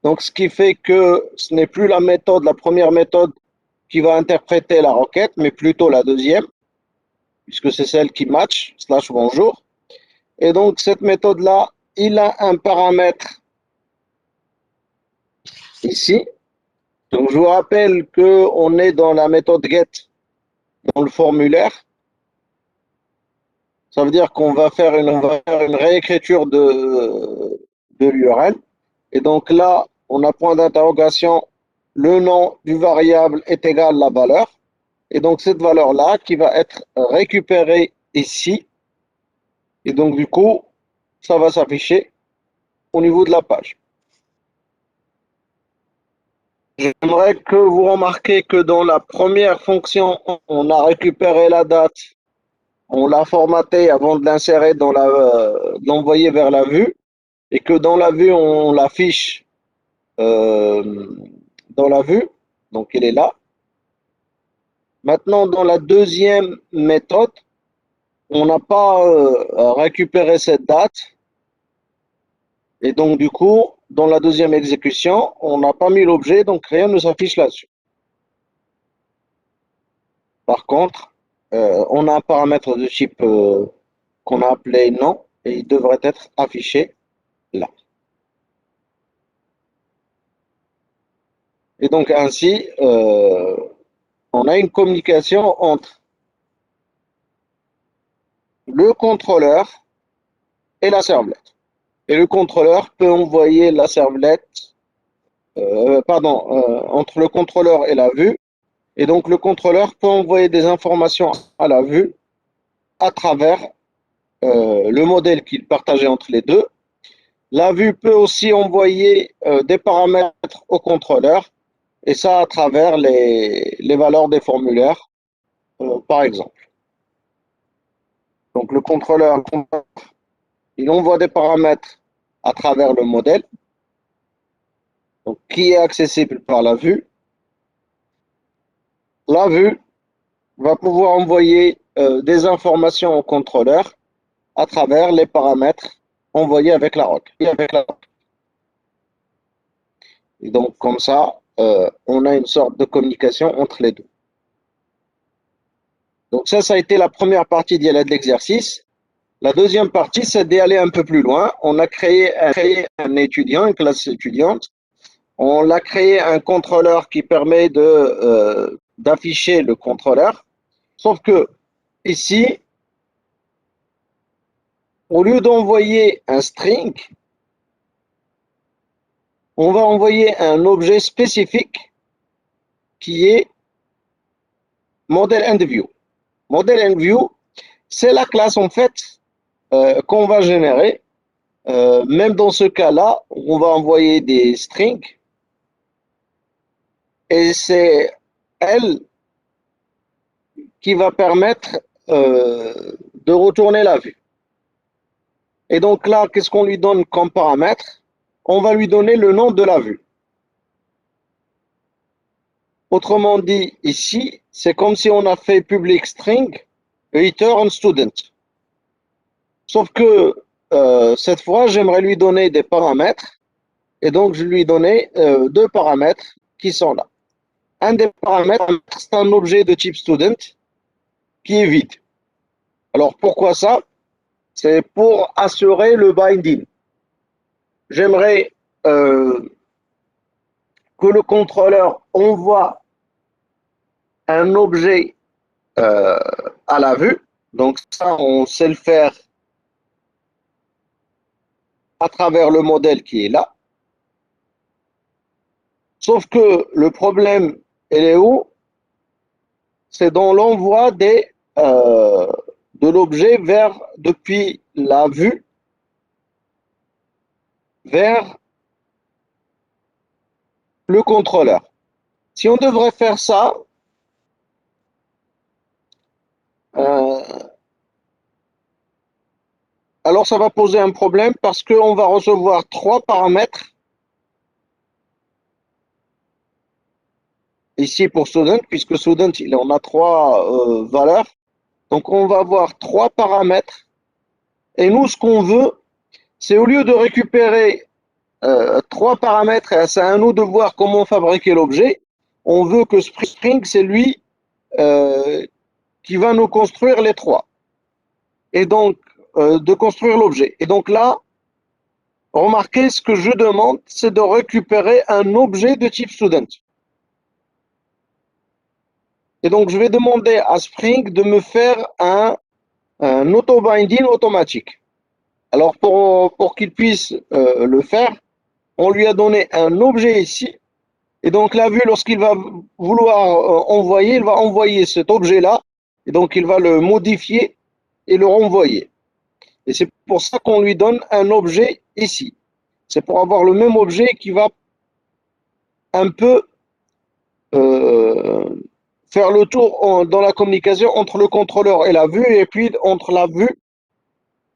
Donc, ce qui fait que ce n'est plus la première méthode qui va interpréter la requête, mais plutôt la deuxième, puisque c'est celle qui match, slash bonjour. Et donc, cette méthode-là, il a un paramètre ici. Donc, je vous rappelle qu'on est dans la méthode get dans le formulaire. Ça veut dire qu'on va faire une réécriture de l'URL. Et donc là, on a point d'interrogation, le nom du variable est égal à la valeur. Et donc, cette valeur-là qui va être récupérée ici. Et donc, du coup, ça va s'afficher au niveau de la page. J'aimerais que vous remarquiez que dans la première fonction, on a récupéré la date, on l'a formatée avant de l'insérer de l'envoyer vers la vue, et que dans la vue, on l'affiche dans la vue, donc il est là. Maintenant, dans la deuxième méthode, on n'a pas récupéré cette date, et donc du coup, dans la deuxième exécution, on n'a pas mis l'objet, donc rien ne s'affiche là-dessus. Par contre, on a un paramètre de type qu'on a appelé nom et il devrait être affiché là. Et donc ainsi, on a une communication entre le contrôleur et la servlette. Et le contrôleur peut envoyer la servlette, entre le contrôleur et la vue. Et donc le contrôleur peut envoyer des informations à la vue à travers le modèle qu'il partageait entre les deux. La vue peut aussi envoyer des paramètres au contrôleur, et ça à travers les valeurs des formulaires, par exemple. Donc le contrôleur, il envoie des paramètres à travers le modèle, donc, qui est accessible par la vue. La vue va pouvoir envoyer des informations au contrôleur à travers les paramètres envoyés avec la requête. Et donc, comme ça, on a une sorte de communication entre les deux. Donc ça a été la première partie de l'exercice. La deuxième partie, c'est d'aller un peu plus loin. On a créé un étudiant, une classe étudiante. On a créé un contrôleur qui permet d'afficher le contrôleur. Sauf que ici, au lieu d'envoyer un string, on va envoyer un objet spécifique qui est model and view. Model and view, c'est la classe en fait qu'on va générer. Même dans ce cas-là, on va envoyer des strings et c'est elle qui va permettre de retourner la vue. Et donc là, qu'est-ce qu'on lui donne comme paramètre? On va lui donner le nom de la vue. Autrement dit, ici, c'est comme si on a fait public string return student. Sauf que cette fois, j'aimerais lui donner des paramètres. Et donc, je lui donnais deux paramètres qui sont là. Un des paramètres, c'est un objet de type student qui est vide. Alors, pourquoi ça? C'est pour assurer le binding. J'aimerais que le contrôleur envoie un objet à la vue. Donc ça, on sait le faire à travers le modèle qui est là. Sauf que le problème, il est où? C'est dans l'envoi de l'objet depuis la vue vers le contrôleur. Si on devrait faire ça, alors ça va poser un problème parce qu'on va recevoir trois paramètres ici pour student, puisque student il en a trois valeurs. Donc on va avoir trois paramètres et nous ce qu'on veut, c'est au lieu de récupérer trois paramètres, et c'est à nous de voir comment fabriquer l'objet, on veut que Spring c'est lui qui va nous construire les trois. Et donc de construire l'objet. Et donc là, remarquez, ce que je demande, c'est de récupérer un objet de type student. Et donc, je vais demander à Spring de me faire un auto-binding automatique. Alors, pour qu'il puisse le faire, on lui a donné un objet ici. Et donc, la vue, lorsqu'il va vouloir envoyer, il va envoyer cet objet-là. Et donc, il va le modifier et le renvoyer. Et c'est pour ça qu'on lui donne un objet ici. C'est pour avoir le même objet qui va un peu faire le tour dans la communication entre le contrôleur et la vue, et puis entre la vue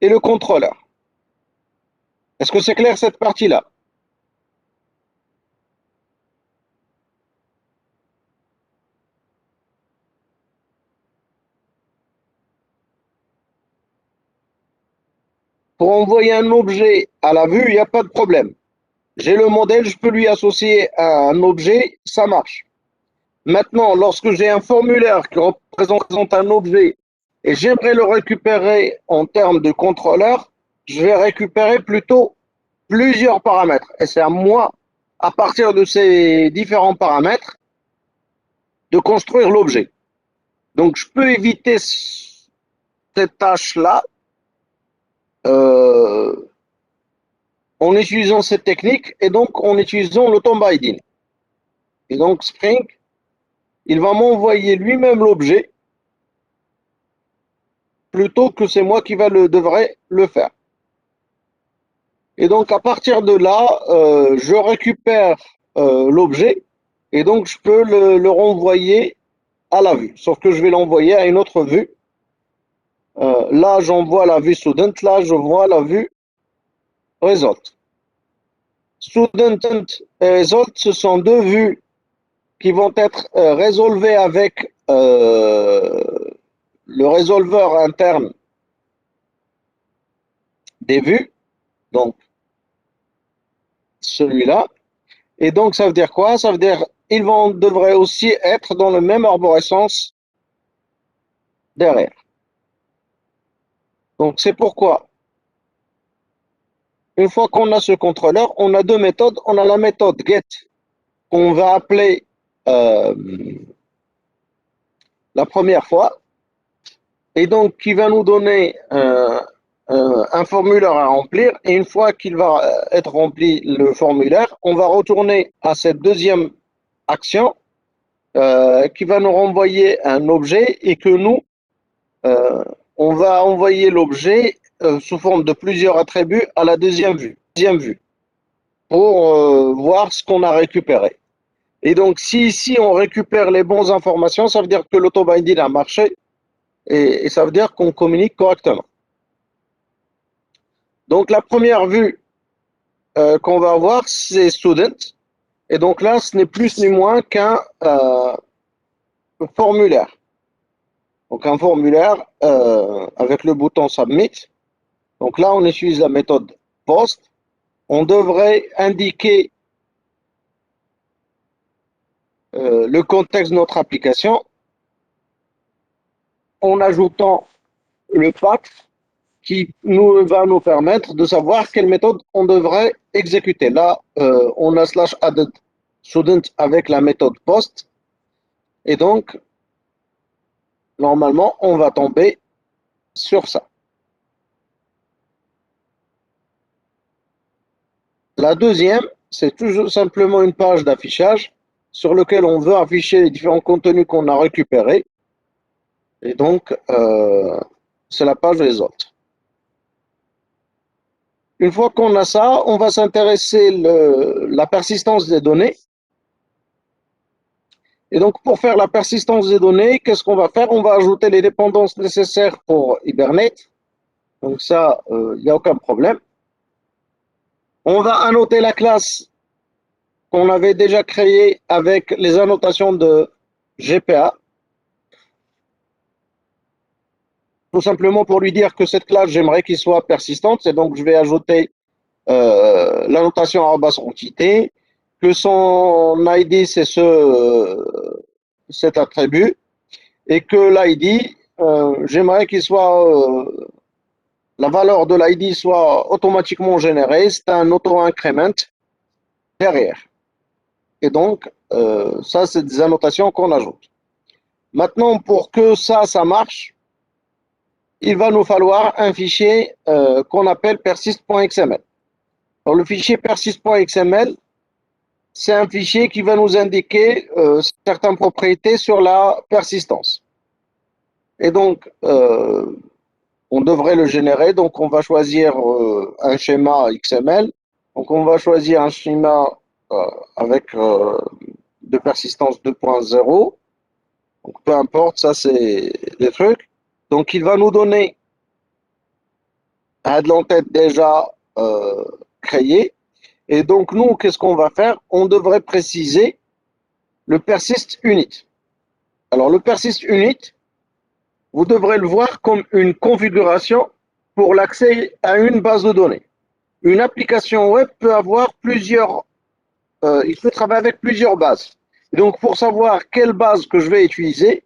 et le contrôleur. Est-ce que c'est clair cette partie-là? Pour envoyer un objet à la vue, il n'y a pas de problème. J'ai le modèle, je peux lui associer un objet, ça marche. Maintenant, lorsque j'ai un formulaire qui représente un objet et j'aimerais le récupérer en termes de contrôleur, je vais récupérer plutôt plusieurs paramètres. Et c'est à moi, à partir de ces différents paramètres, de construire l'objet. Donc, je peux éviter cette tâche-là en utilisant cette technique et donc en utilisant l'auto-binding. Et donc, Spring, il va m'envoyer lui-même l'objet plutôt que c'est moi qui devrais le faire. Et donc, à partir de là, je récupère l'objet et donc je peux le renvoyer à la vue. Sauf que je vais l'envoyer à une autre vue. Là, j'envoie la vue student. Là, je vois la vue result. Student et result, ce sont deux vues qui vont être résolvées avec le résolveur interne des vues. Donc, celui-là. Et donc, ça veut dire quoi? Ça veut dire ils devraient aussi être dans le même arborescence derrière. Donc, c'est pourquoi, une fois qu'on a ce contrôleur, on a deux méthodes. On a la méthode get, qu'on va appeler la première fois, et donc qui va nous donner un formulaire à remplir. Et une fois qu'il va être rempli le formulaire, on va retourner à cette deuxième action qui va nous renvoyer un objet et que nous, on va envoyer l'objet sous forme de plusieurs attributs à la deuxième vue pour voir ce qu'on a récupéré. Et donc, si ici on récupère les bonnes informations, ça veut dire que l'autobinding a marché et ça veut dire qu'on communique correctement. Donc, la première vue qu'on va avoir, c'est student. Et donc là, ce n'est plus ni moins qu'un formulaire. Donc, un formulaire avec le bouton submit. Donc là, on utilise la méthode post. On devrait indiquer le contexte de notre application en ajoutant le path qui va nous permettre de savoir quelle méthode on devrait exécuter. Là, on a slash added student avec la méthode post. Et donc, normalement, on va tomber sur ça. La deuxième, c'est tout simplement une page d'affichage sur laquelle on veut afficher les différents contenus qu'on a récupérés. Et donc, c'est la page des autres. Une fois qu'on a ça, on va s'intéresser à la persistance des données. Et donc, pour faire la persistance des données, qu'est-ce qu'on va faire? On va ajouter les dépendances nécessaires pour Hibernate. Donc ça, il n'y a aucun problème. On va annoter la classe qu'on avait déjà créée avec les annotations de GPA. Tout simplement pour lui dire que cette classe, j'aimerais qu'il soit persistante. Et donc, je vais ajouter l'annotation @entité, que son ID, c'est cet attribut, et que l'ID, j'aimerais qu'il soit, la valeur de l'ID soit automatiquement générée. C'est un auto-increment derrière. Et donc, ça, c'est des annotations qu'on ajoute. Maintenant, pour que ça marche, il va nous falloir un fichier qu'on appelle persist.xml. Alors, le fichier persist.xml, c'est un fichier qui va nous indiquer certaines propriétés sur la persistance. Et donc, on devrait le générer. Donc, on va choisir un schéma XML. Donc, on va choisir un schéma avec de persistance 2.0. Donc, peu importe, ça, c'est des trucs. Donc, il va nous donner un de l'entête déjà créé. Et donc, nous, qu'est-ce qu'on va faire? On devrait préciser le persist unit. Alors, le persist unit, vous devrez le voir comme une configuration pour l'accès à une base de données. Une application web peut avoir plusieurs, il peut travailler avec plusieurs bases. Et donc, pour savoir quelle base que je vais utiliser,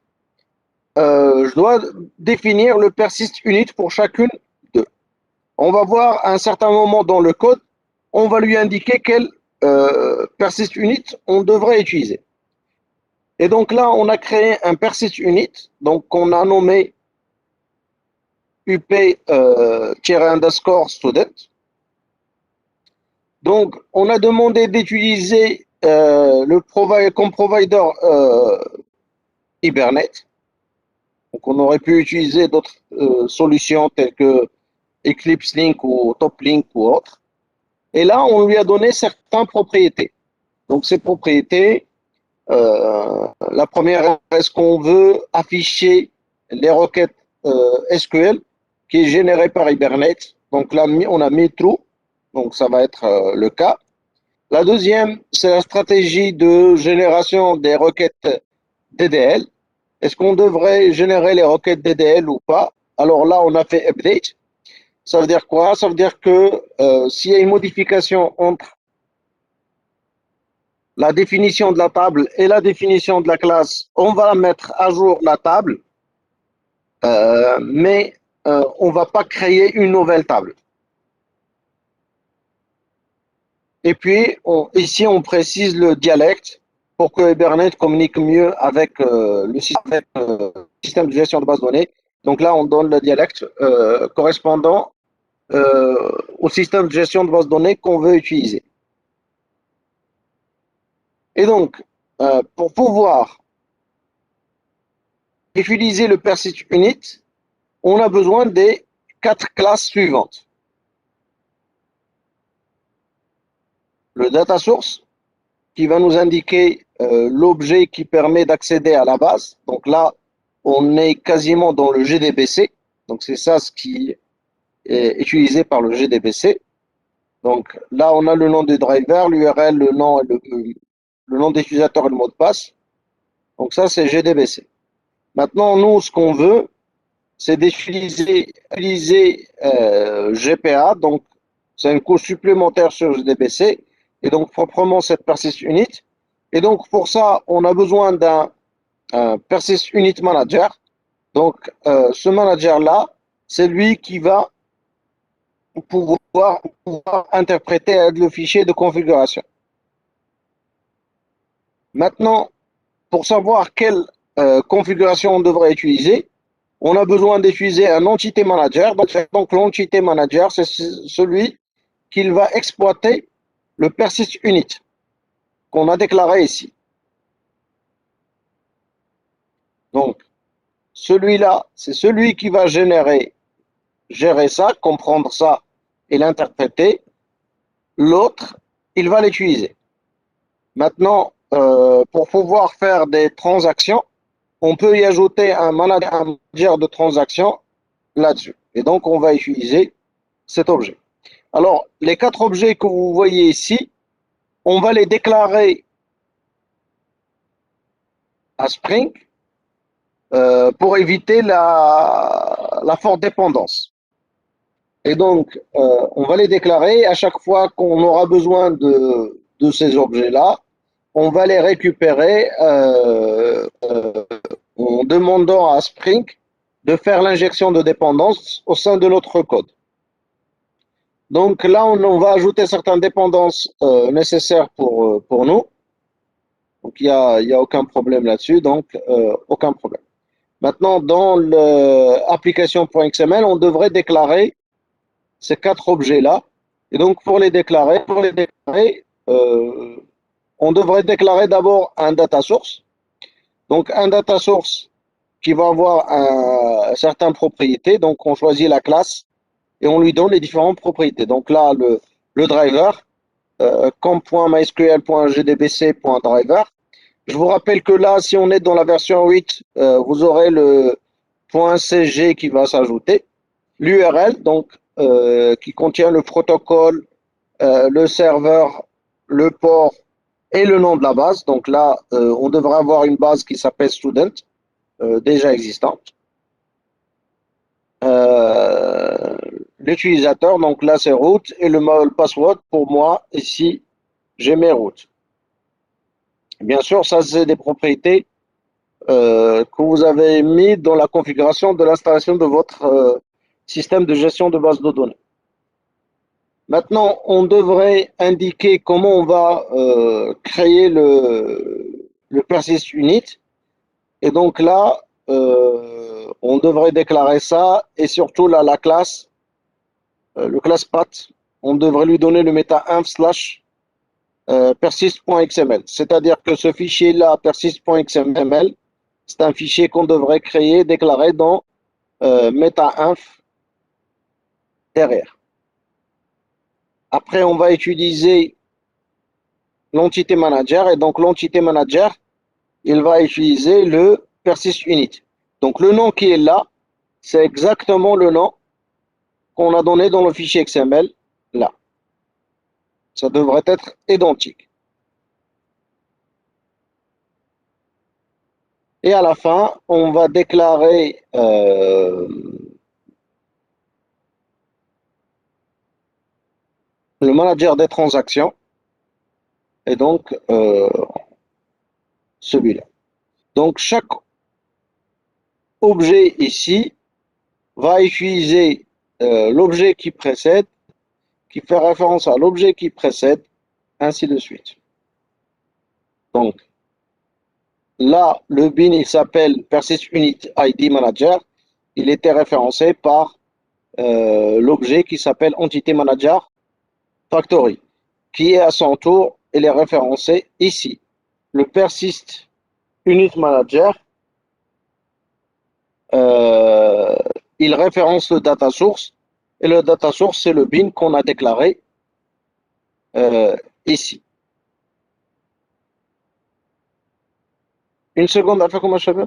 je dois définir le persist unit pour chacune d'eux. On va voir à un certain moment dans le code, on va lui indiquer quel persist unit on devrait utiliser. Et donc là, on a créé un persist unit, donc on a nommé up_student. Donc, on a demandé d'utiliser comme provider Hibernate. Donc, on aurait pu utiliser d'autres solutions telles que Eclipse Link ou TopLink ou autre. Et là, on lui a donné certaines propriétés. Donc, ces propriétés, la première, est-ce qu'on veut afficher les requêtes SQL qui est générée par Hibernate? Donc là, on a mis true, donc ça va être le cas. La deuxième, c'est la stratégie de génération des requêtes DDL. Est-ce qu'on devrait générer les requêtes DDL ou pas? Alors là, on a fait update. Ça veut dire quoi? Ça veut dire que s'il y a une modification entre la définition de la table et la définition de la classe, on va mettre à jour la table, mais on ne va pas créer une nouvelle table. Et puis, ici, on précise le dialecte pour que Hibernate communique mieux avec le système de gestion de base de données. Donc là, on donne le dialecte correspondant au système de gestion de base de données qu'on veut utiliser. Et donc, pour pouvoir utiliser le persist unit, on a besoin des 4 classes suivantes. Le data source, qui va nous indiquer l'objet qui permet d'accéder à la base. Donc là, on est quasiment dans le GDBC. Donc c'est ça ce qui est utilisé par le GDBC. Donc là, on a le nom du driver, l'URL, le nom d'utilisateur et le mot de passe. Donc ça, c'est GDBC. Maintenant, nous, ce qu'on veut, c'est d'utiliser GPA. Donc, c'est un coût supplémentaire sur GDBC. Et donc, proprement, cette persist unit. Et donc, pour ça, on a besoin d'un persist unit manager. Donc, ce manager-là, c'est lui qui va pouvoir interpréter le fichier de configuration. Maintenant, pour savoir quelle configuration on devrait utiliser, on a besoin d'utiliser un entity manager. Donc l'entity manager, c'est celui qui va exploiter le persist unit qu'on a déclaré ici. Donc, celui-là, c'est celui qui va gérer ça, comprendre ça et l'interpréter. L'autre, il va l'utiliser. Maintenant, pour pouvoir faire des transactions, on peut y ajouter un manager de transactions là-dessus. Et donc, on va utiliser cet objet. Alors, les 4 objets que vous voyez ici, on va les déclarer à Spring pour éviter la forte dépendance. Et donc, on va les déclarer à chaque fois qu'on aura besoin de ces objets-là. On va les récupérer en demandant à Spring de faire l'injection de dépendance au sein de notre code. Donc là, on va ajouter certaines dépendances nécessaires pour nous. Donc il y a aucun problème là-dessus, donc aucun problème. Maintenant, dans l'application.xml, on devrait déclarer ces 4 objets-là. Et donc pour les déclarer, on devrait déclarer d'abord un data source. Donc un data source qui va avoir certaines propriétés. Donc on choisit la classe et on lui donne les différentes propriétés. Donc là, le driver, com.mysql.gdbc.driver. Je vous rappelle que là, si on est dans la version 8, vous aurez le .cg qui va s'ajouter. L'URL, donc, qui contient le protocole, le serveur, le port et le nom de la base. Donc là, on devrait avoir une base qui s'appelle student, déjà existante. L'utilisateur, donc là c'est root, et le password pour moi, ici, j'ai mes routes. Bien sûr, ça c'est des propriétés que vous avez mis dans la configuration de l'installation de votre système de gestion de base de données. Maintenant, on devrait indiquer comment on va créer le persist unit. Et donc là, on devrait déclarer ça et surtout là, la classe, le class path, on devrait lui donner le meta-inf slash persist.xml. C'est-à-dire que ce fichier-là, persist.xml, c'est un fichier qu'on devrait créer, déclarer dans meta-inf derrière. Après, on va utiliser l'entité manager et donc l'entité manager, il va utiliser le persist unit. Donc le nom qui est là, c'est exactement le nom qu'on a donné dans le fichier XML là. Ça devrait être identique. Et à la fin, on va déclarer le manager des transactions et donc celui-là. Donc chaque objet ici va utiliser l'objet qui précède, qui fait référence à l'objet qui précède, ainsi de suite. Donc là, le bin il s'appelle persist unit ID manager. Il était référencé par l'objet qui s'appelle Entity Manager Factory, qui est à son tour, il est référencé ici. Le Persist Unit Manager, il référence le data source, et le data source, c'est le bin qu'on a déclaré ici. Une seconde, à faire comment je fais?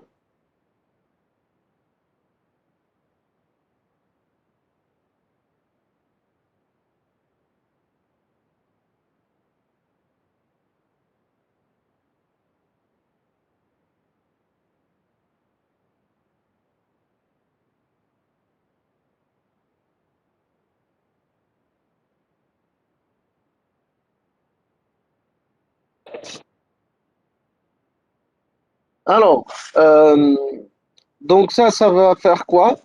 Alors, donc ça va faire quoi?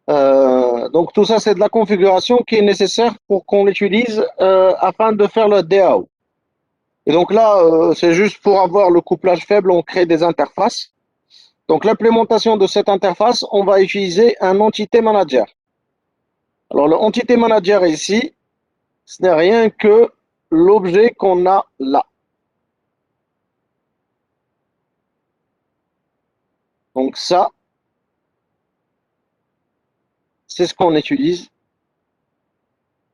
Donc tout ça, c'est de la configuration qui est nécessaire pour qu'on l'utilise afin de faire le DAO. Et donc là, c'est juste pour avoir le couplage faible, on crée des interfaces. Donc l'implémentation de cette interface, on va utiliser un entité manager. Alors le entité manager ici, ce n'est rien que l'objet qu'on a là. Donc ça, c'est ce qu'on utilise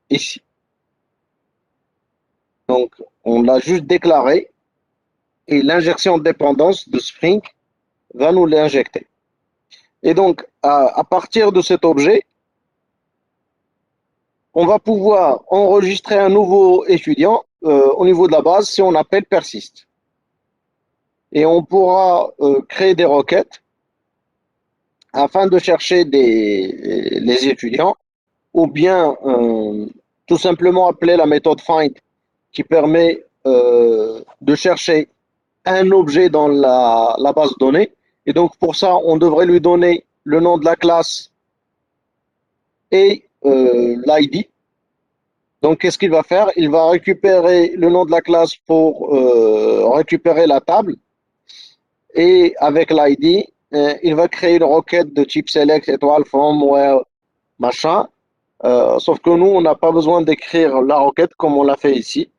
ici. Donc on l'a juste déclaré et l'injection de dépendance de Spring va nous l'injecter. Et donc à partir de cet objet, on va pouvoir enregistrer un nouveau étudiant au niveau de la base si on appelle persist. Et on pourra créer des requêtes afin de chercher les étudiants ou bien tout simplement appeler la méthode find qui permet de chercher un objet dans la base de données. Et donc pour ça, on devrait lui donner le nom de la classe et l'ID. Donc, qu'est-ce qu'il va faire? Il va récupérer le nom de la classe pour récupérer la table. Et avec l'ID, il va créer une requête de type select, étoile, from, where, machin. Sauf que nous, on n'a pas besoin d'écrire la requête comme on l'a fait ici.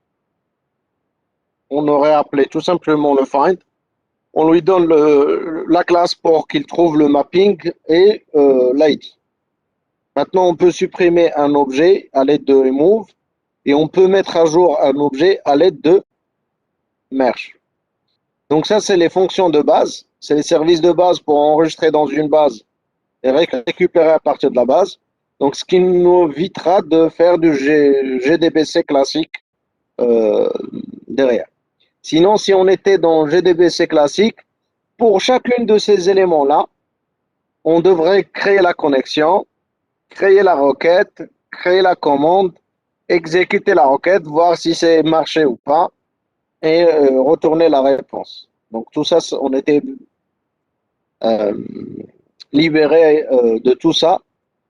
On aurait appelé tout simplement le find. On lui donne la classe pour qu'il trouve le mapping et l'ID. Maintenant, on peut supprimer un objet à l'aide de remove. Et on peut mettre à jour un objet à l'aide de merge. Donc ça, c'est les fonctions de base. C'est les services de base pour enregistrer dans une base et récupérer à partir de la base. Donc ce qui nous évitera de faire du GDBC classique derrière. Sinon, si on était dans GDBC classique, pour chacune de ces éléments-là, on devrait créer la connexion, créer la requête, créer la commande, exécuter la requête, voir si c'est marché ou pas, et retourner la réponse. Donc tout ça, on était libéré de tout ça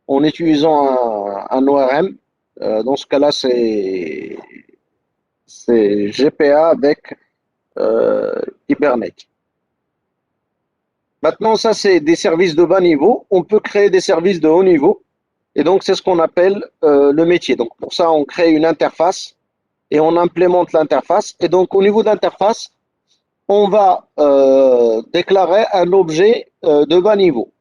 en utilisant un ORM. Dans ce cas-là, c'est GPA avec Hibernate. Maintenant, ça, c'est des services de bas niveau. On peut créer des services de haut niveau. Et donc, c'est ce qu'on appelle le métier. Donc, pour ça, on crée une interface et on implémente l'interface. Et donc, au niveau d'interface, on va déclarer un objet de bas niveau.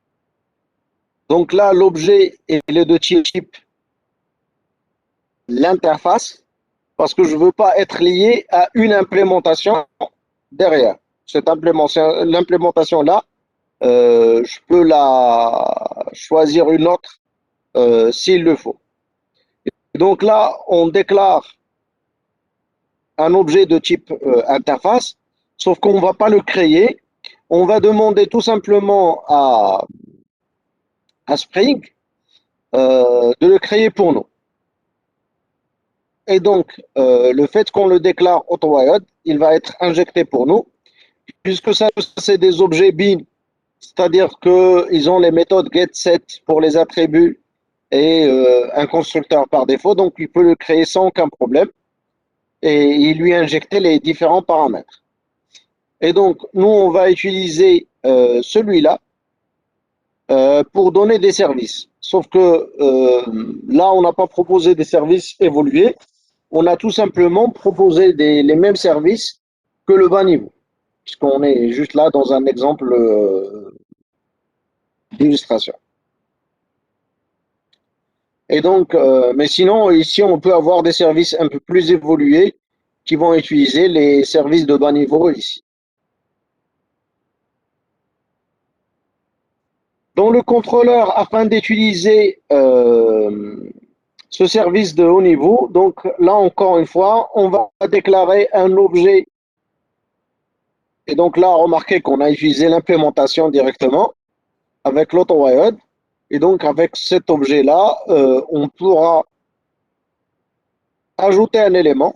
Donc là, l'objet est de type l'interface parce que je ne veux pas être lié à une implémentation derrière. Cette l'implémentation-là, je peux la choisir une autre s'il le faut. Et donc là, on déclare un objet de type interface, sauf qu'on ne va pas le créer. On va demander tout simplement à Spring de le créer pour nous. Et donc, le fait qu'on le déclare auto-wired, il va être injecté pour nous, puisque ça, c'est des objets bin, c'est-à-dire qu'ils ont les méthodes getSet pour les attributs et un constructeur par défaut, donc il peut le créer sans aucun problème et il lui injecter les différents paramètres. Et donc, nous, on va utiliser celui-là pour donner des services. Sauf que là, on n'a pas proposé des services évolués. On a tout simplement proposé les mêmes services que le bas niveau, puisqu'on est juste là dans un exemple d'illustration. Et donc, mais sinon, ici, on peut avoir des services un peu plus évolués qui vont utiliser les services de bas niveau ici. Dans le contrôleur, afin d'utiliser ce service de haut niveau, donc là encore une fois, on va déclarer un objet. Et donc là, remarquez qu'on a utilisé l'implémentation directement avec l'AutoWired. Et donc avec cet objet-là, on pourra ajouter un élément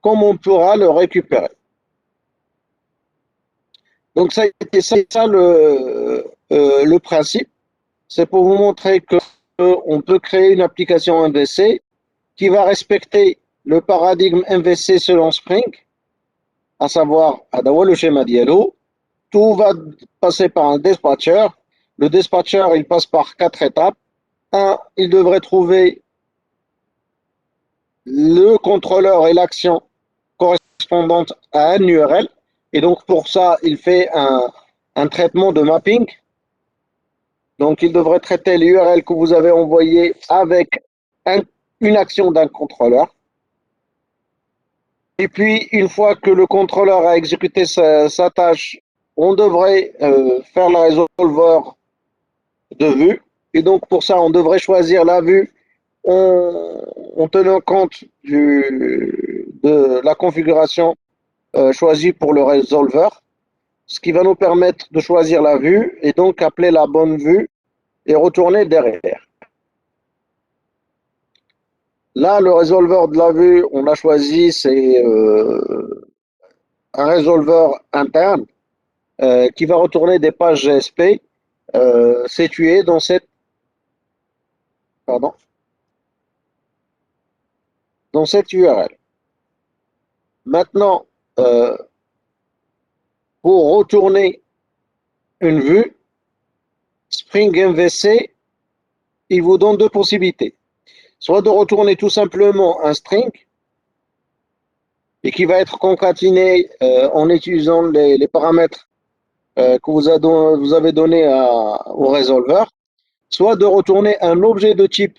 comme on pourra le récupérer. Donc ça le principe. C'est pour vous montrer qu'on peut créer une application MVC qui va respecter le paradigme MVC selon Spring, à savoir le schéma dialogue. Tout va passer par un dispatcher. Le dispatcher, il passe par 4 étapes. Un, il devrait trouver le contrôleur et l'action correspondante à un URL. Et donc, pour ça, il fait un traitement de mapping. Donc, il devrait traiter l'URL que vous avez envoyé avec une action d'un contrôleur. Et puis, une fois que le contrôleur a exécuté sa tâche, on devrait faire le résolveur de vue. Et donc, pour ça, on devrait choisir la vue en tenant compte de la configuration choisie pour le résolveur, ce qui va nous permettre de choisir la vue et donc appeler la bonne vue et retourner derrière. Là, le résolveur de la vue, on a choisi, c'est un résolveur interne qui va retourner des pages GSP situées dans dans cette URL. Maintenant, pour retourner une vue, Spring MVC, il vous donne deux possibilités. Soit de retourner tout simplement un string et qui va être concaténé en utilisant les paramètres que vous avez donnés au résolveur, soit de retourner un objet de type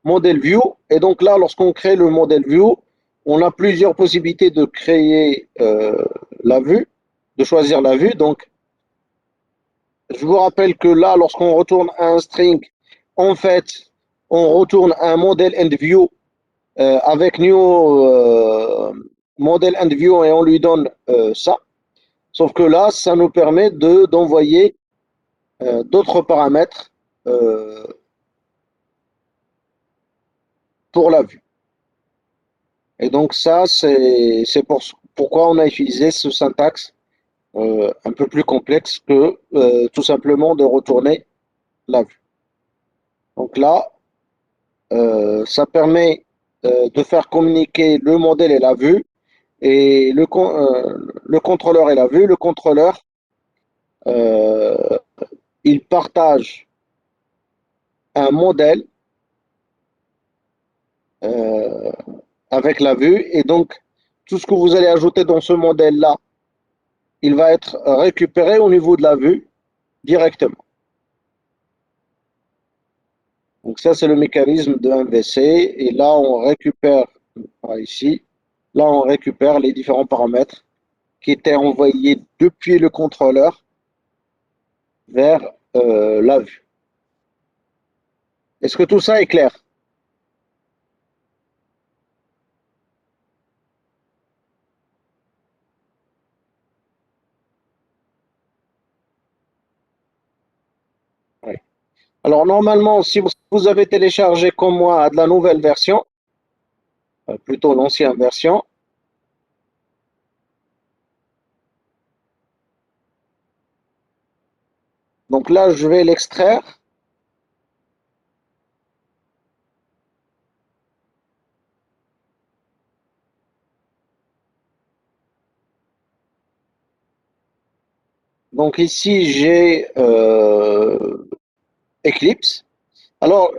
model view. Et donc là, lorsqu'on crée le model view, on a plusieurs possibilités de créer la vue, de choisir la vue. Donc, je vous rappelle que là, lorsqu'on retourne un string, en fait, on retourne un model and view avec new model and view et on lui donne ça. Sauf que là, ça nous permet d'envoyer d'autres paramètres pour la vue. Et donc ça, c'est pourquoi on a utilisé ce syntaxe un peu plus complexe que tout simplement de retourner la vue. Donc là, ça permet de faire communiquer le modèle et la vue, et le contrôleur et la vue. Le contrôleur, il partage un modèle avec la vue, et donc tout ce que vous allez ajouter dans ce modèle-là, il va être récupéré au niveau de la vue directement. Donc ça, c'est le mécanisme de MVC. Et là, on récupère, ici, là, on récupère les différents paramètres qui étaient envoyés depuis le contrôleur vers la vue. Est-ce que tout ça est clair? Oui. Alors, normalement, si vous avez téléchargé comme moi de la nouvelle version, plutôt l'ancienne version, donc là, je vais l'extraire. Donc ici, j'ai Eclipse. Alors,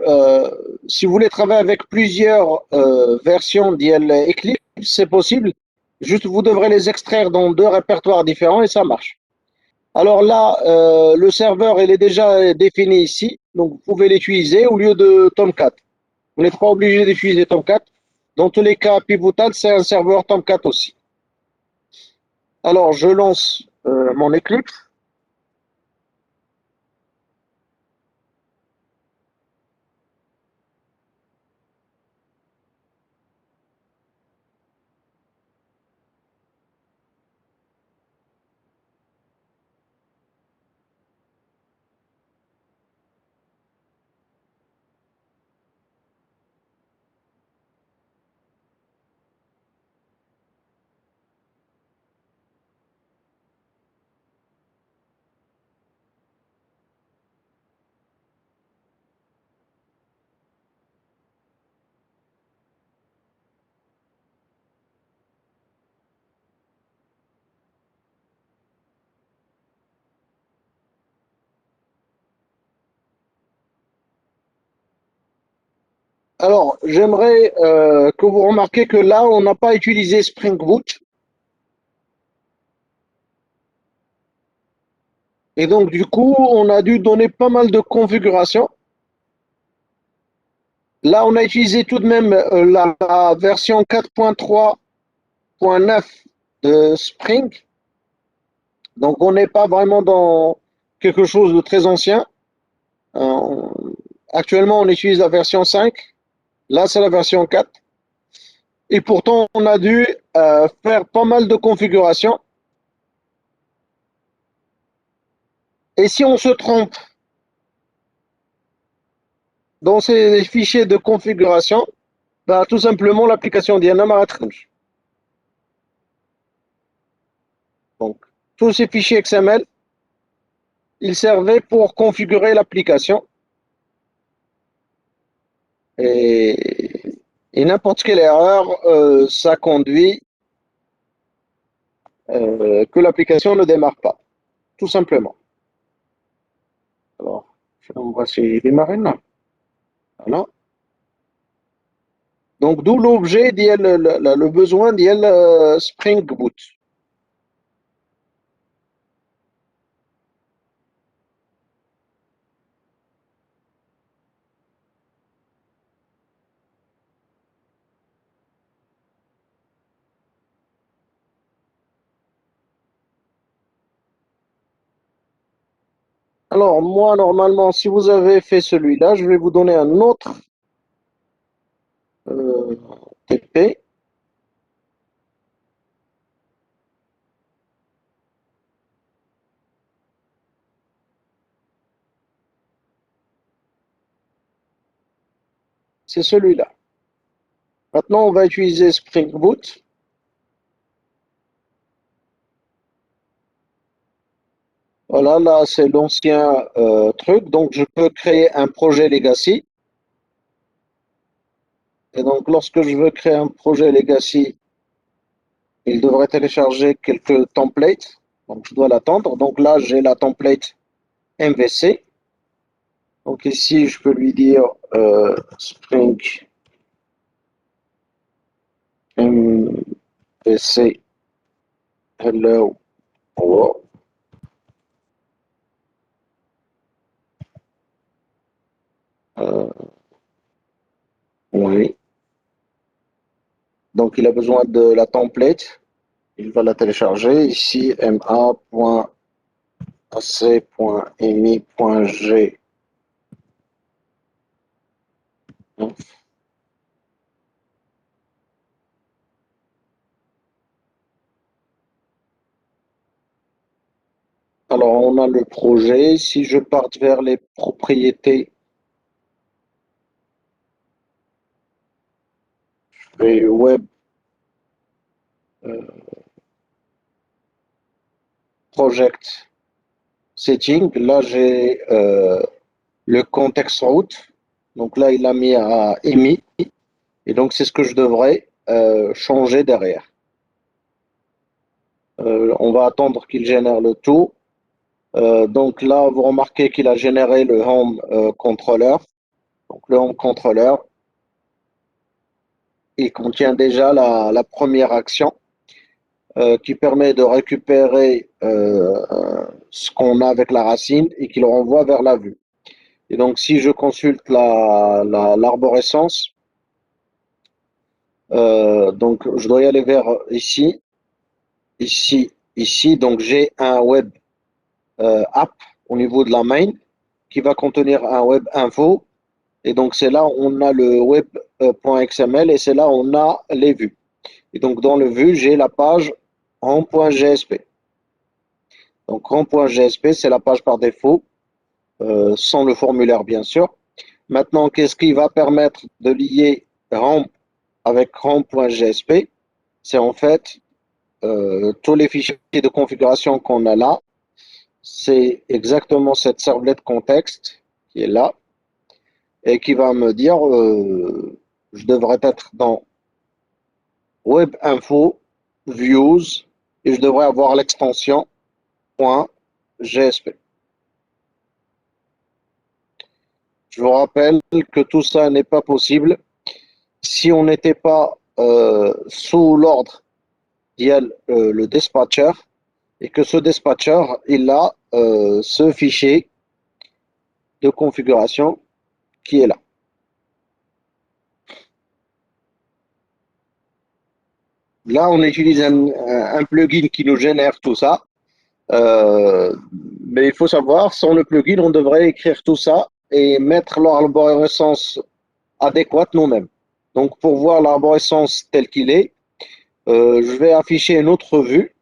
si vous voulez travailler avec plusieurs versions d'Eclipse, c'est possible. Juste, vous devrez les extraire dans deux répertoires différents et ça marche. Alors là, le serveur, il est déjà défini ici, donc vous pouvez l'utiliser au lieu de Tomcat. Vous n'êtes pas obligé d'utiliser Tomcat. Dans tous les cas, Pivotal, c'est un serveur Tomcat aussi. Alors, je lance mon Eclipse. Alors, j'aimerais que vous remarquiez que là, on n'a pas utilisé Spring Boot. Et donc, du coup, on a dû donner pas mal de configurations. Là, on a utilisé tout de même la version 4.3.9 de Spring. Donc, on n'est pas vraiment dans quelque chose de très ancien. Euh, Actuellement, on utilise la version 5. Là, c'est la version 4. Et pourtant, on a dû faire pas mal de configurations. Et si on se trompe dans ces fichiers de configuration, bah, tout simplement, l'application Diana m'arrête. Donc, tous ces fichiers XML, ils servaient pour configurer l'application. Et n'importe quelle erreur, ça conduit que l'application ne démarre pas, tout simplement. Alors, on va essayer de démarrer là. Voilà. Donc, d'où l'objet, le besoin d'IL Spring Boot. Alors, moi, normalement, si vous avez fait celui-là, je vais vous donner un autre TP. C'est celui-là. Maintenant, on va utiliser Spring Boot. Voilà, là, c'est l'ancien truc. Donc, je peux créer un projet Legacy. Et donc, lorsque je veux créer un projet Legacy, il devrait télécharger quelques templates. Donc, je dois l'attendre. Donc là, j'ai la template MVC. Donc ici, je peux lui dire Spring MVC Hello World. Oui. Donc, il a besoin de la template. Il va la télécharger. Ici, ma.ac.mi.g. Alors, on a le projet. Si je parte vers les propriétés, et web project setting, là j'ai le contexte route. Donc là, il a mis à EMI. Et donc, c'est ce que je devrais changer derrière. On va attendre qu'il génère le tout. Donc là, vous remarquez qu'il a généré le Home Controller. Donc le Home Controller, il contient déjà la première action qui permet de récupérer ce qu'on a avec la racine et qui le renvoie vers la vue. Et donc, si je consulte l'arborescence, donc je dois y aller vers ici, ici, ici. Donc, j'ai un web app au niveau de la main qui va contenir un web info. Et donc, c'est là où on a le web.xml et c'est là où on a les vues. Et donc, dans le vue, j'ai la page home.jsp. Donc, home.jsp, c'est la page par défaut, sans le formulaire, bien sûr. Maintenant, qu'est-ce qui va permettre de lier home avec home.jsp? C'est en fait tous les fichiers de configuration qu'on a là. C'est exactement cette servlet contexte qui est là et qui va me dire je devrais être dans web info views et je devrais avoir l'extension .jsp. Je vous rappelle que tout ça n'est pas possible si on n'était pas sous l'ordre d'IA le dispatcher et que ce dispatcher, il a ce fichier de configuration qui est là. Là, on utilise un plugin qui nous génère tout ça. Mais il faut savoir, sans le plugin, on devrait écrire tout ça et mettre l'arborescence adéquate nous-mêmes. Donc, pour voir l'arborescence tel qu'il est, je vais afficher une autre vue.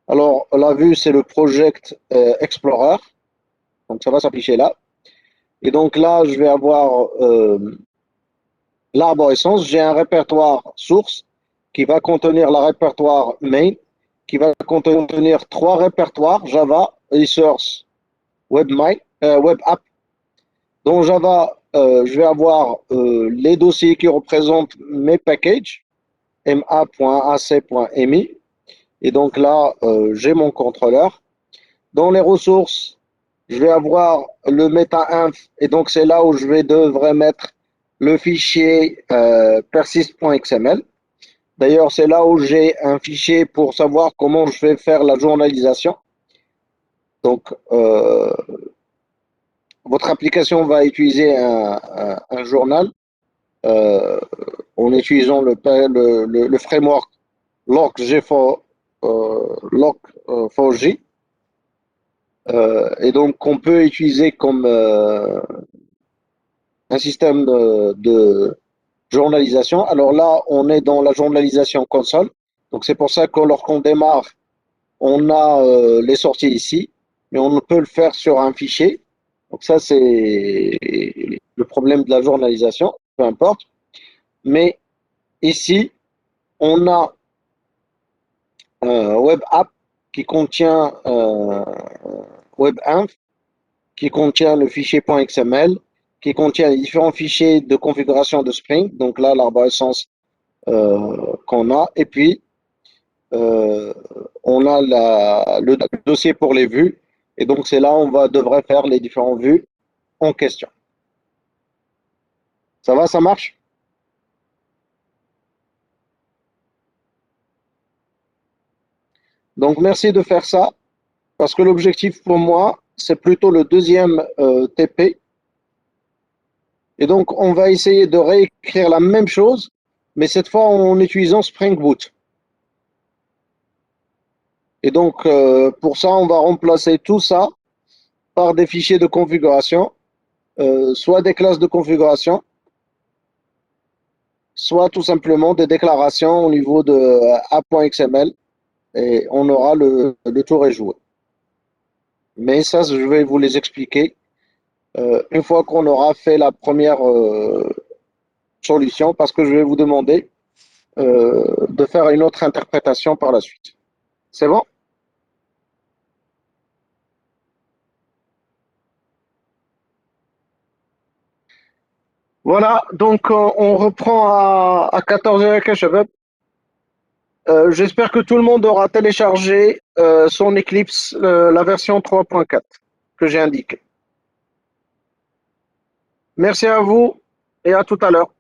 Alors, la vue, c'est le Project Explorer. Donc, ça va s'afficher là. Et donc là, je vais avoir l'arborescence. J'ai un répertoire source qui va contenir le répertoire main, qui va contenir trois répertoires Java, Resource, Web App. Dans Java, je vais avoir les dossiers qui représentent mes packages, ma.ac.mi. Et donc là, j'ai mon contrôleur. Dans les ressources, je vais avoir le meta-inf. Et donc, c'est là où devrais mettre le fichier persist.xml. D'ailleurs, c'est là où j'ai un fichier pour savoir comment je vais faire la journalisation. Donc, votre application va utiliser un journal en utilisant le framework Log4j. Et donc, on peut utiliser comme un système de journalisation. Alors là, on est dans la journalisation console. Donc, c'est pour ça que lorsqu'on démarre, on a les sorties ici, mais on ne peut le faire sur un fichier. Donc, ça, c'est le problème de la journalisation, peu importe. Mais ici, on a un web app qui contient WebInf, qui contient le fichier .xml, qui contient les différents fichiers de configuration de Spring. Donc là, l'arborescence qu'on a. Et puis, on a le dossier pour les vues. Et donc, c'est là où devrait faire les différentes vues en question. Ça va, ça marche? Donc, merci de faire ça, parce que l'objectif pour moi, c'est plutôt le deuxième TP. Et donc, on va essayer de réécrire la même chose, mais cette fois en utilisant Spring Boot. Et donc, pour ça, on va remplacer tout ça par des fichiers de configuration, soit des classes de configuration, soit tout simplement des déclarations au niveau de app.xml, et on aura le tour est joué. Mais ça, je vais vous les expliquer une fois qu'on aura fait la première solution, parce que je vais vous demander de faire une autre interprétation par la suite. C'est bon? Voilà, donc on reprend à 14h, J'espère que tout le monde aura téléchargé son Eclipse, la version 3.4 que j'ai indiquée. Merci à vous et à tout à l'heure.